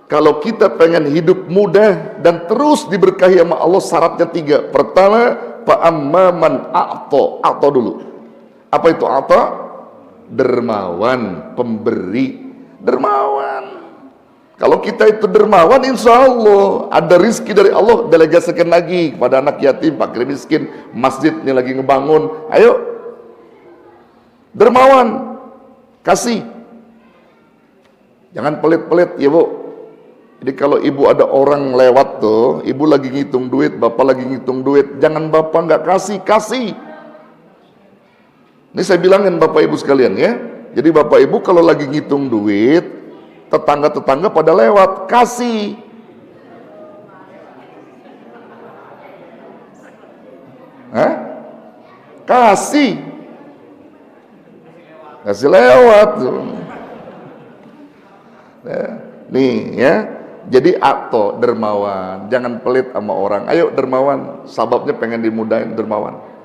kalau kita pengen hidup mudah dan terus diberkahi sama Allah, syaratnya 3. Pertama, fa'amman a'ta dulu. Apa itu a'ta? Dermawan, pemberi, dermawan. Kalau kita itu dermawan, insya Allah ada rizki dari Allah, delegasikan lagi kepada anak yatim, fakir miskin, masjid ini lagi ngebangun, ayo. Dermawan, kasih, jangan pelit-pelit ya Bu. Jadi kalau ibu ada orang lewat tuh, ibu lagi ngitung duit, bapak lagi ngitung duit, jangan bapak nggak kasih, kasih. Ini saya bilangin Bapak Ibu sekalian ya. Jadi Bapak Ibu kalau lagi ngitung duit, tetangga-tetangga pada lewat, kasih. Hah? Kasih lewat. Nih ya. Jadi atau dermawan, jangan pelit sama orang. Ayo dermawan, sababnya pengen dimudahin dermawan.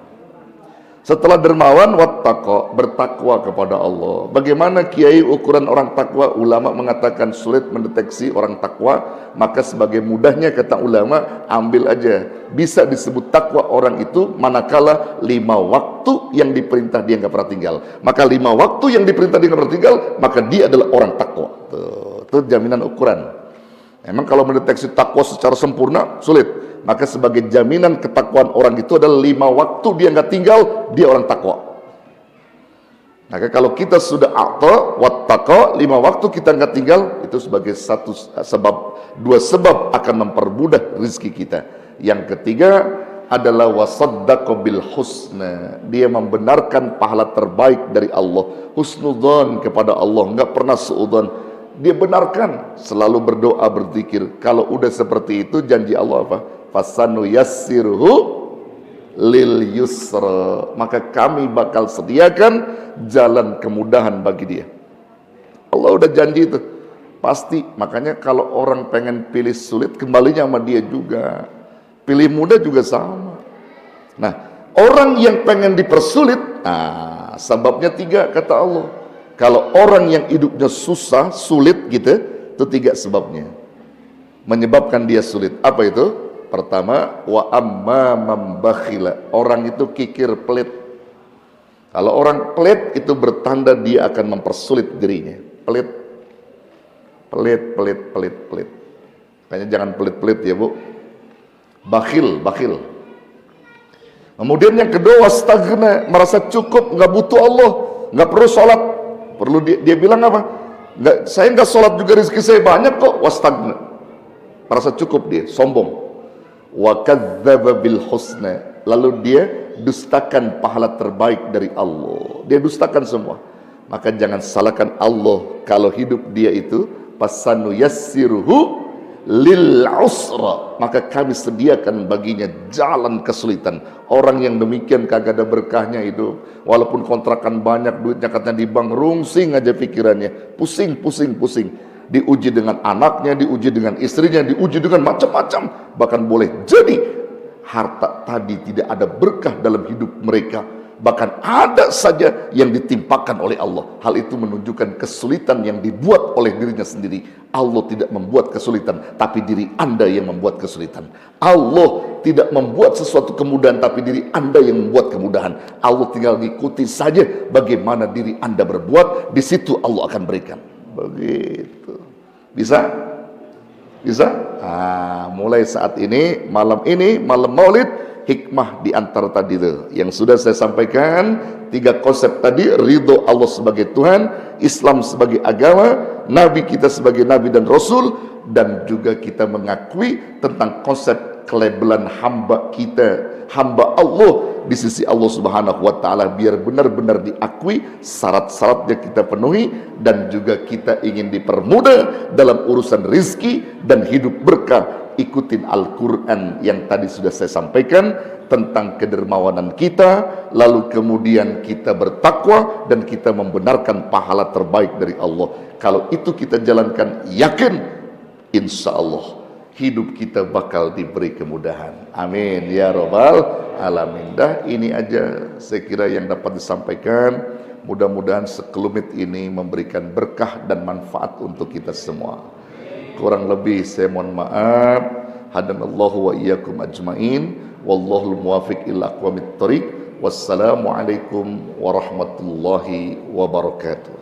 Setelah dermawan, wattaqo, bertakwa kepada Allah. Bagaimana kiai ukuran orang takwa? Ulama mengatakan sulit mendeteksi orang takwa, maka sebagai mudahnya kata ulama, ambil aja. Bisa disebut takwa orang itu manakala 5 waktu yang diperintah dia nggak pernah tinggal. Maka 5 waktu yang diperintah dia nggak pernah tinggal, maka dia adalah orang takwa. Itu jaminan ukuran. Emang kalau mendeteksi takwa secara sempurna sulit. Maka sebagai jaminan ketakwaan orang itu adalah 5 waktu dia nggak tinggal, dia orang takwa. Maka kalau kita sudah a'ta wattaqa, 5 waktu kita nggak tinggal, itu sebagai satu sebab, 2 sebab akan mempermudah rezeki kita. Yang ketiga adalah wasaddaqa bil husna, dia membenarkan pahala terbaik dari Allah, husnudzon kepada Allah, nggak pernah suudzon. Dia benarkan, selalu berdoa, berzikir. Kalau udah seperti itu, janji Allah apa? Fasanu yassirhu lil yusra, maka kami bakal sediakan jalan kemudahan bagi dia. Allah udah janji itu pasti. Makanya kalau orang pengen pilih sulit, kembalinya sama dia juga. Pilih mudah juga sama. Nah, orang yang pengen dipersulit, sebabnya 3 kata Allah. Kalau orang yang hidupnya susah, sulit gitu, itu 3 sebabnya menyebabkan dia sulit. Apa itu? Pertama, wa amma mambakhila, orang itu kikir pelit. Kalau orang pelit itu bertanda dia akan mempersulit dirinya. Pelit. Makanya jangan pelit-pelit ya Bu. Bakhil. Kemudian yang kedua, wastagna, merasa cukup, nggak butuh Allah, nggak perlu sholat. Perlu dia bilang apa? Saya nggak sholat juga, rezeki saya banyak kok. Wastagna, merasa cukup, dia sombong. Wa kadzdzaba bil husna, lalu dia dustakan pahala terbaik dari Allah. Dia dustakan semua. Maka jangan salahkan Allah kalau hidup dia itu fasanu yassiruhu lil usra, maka kami sediakan baginya jalan kesulitan. Orang yang demikian kagak ada berkahnya hidup. Walaupun kontrakan banyak, duitnya katanya di bank, rungsing aja pikirannya, pusing. Diuji dengan anaknya, diuji dengan istrinya, diuji dengan macam-macam. Bahkan boleh jadi harta tadi tidak ada berkah dalam hidup mereka. Bahkan ada saja yang ditimpakan oleh Allah. Hal itu menunjukkan kesulitan yang dibuat oleh dirinya sendiri. Allah tidak membuat kesulitan, tapi diri Anda yang membuat kesulitan. Allah tidak membuat sesuatu kemudahan, tapi diri Anda yang membuat kemudahan. Allah tinggal ngikuti saja bagaimana diri Anda berbuat, di situ Allah akan berikan. Begitu. Bisa? Mulai saat ini, malam Maulid, hikmah di antara tadi itu yang sudah saya sampaikan, 3 konsep tadi: ridho Allah sebagai Tuhan, Islam sebagai agama, Nabi kita sebagai Nabi dan Rasul, dan juga kita mengakui tentang konsep kelabelan hamba kita, hamba Allah di sisi Allah Subhanahu wa Ta'ala, biar benar-benar diakui, syarat-syaratnya kita penuhi, dan juga kita ingin dipermudah dalam urusan rizki dan hidup berkah. Ikutin Al-Quran yang tadi sudah saya sampaikan tentang kedermawanan kita, lalu kemudian kita bertakwa dan kita membenarkan pahala terbaik dari Allah. Kalau itu kita jalankan, yakin insya Allah hidup kita bakal diberi kemudahan. Amin ya robbal alamin. Dah, ini aja saya kira yang dapat disampaikan. Mudah-mudahan sekelumit ini memberikan berkah dan manfaat untuk kita semua. Kurang lebih saya mohon maaf. Hadanallahu wa iyyakum ajmain. Wallahul muwafiq ila aqwamit thoriq. Wassalamualaikum warahmatullahi wabarakatuh.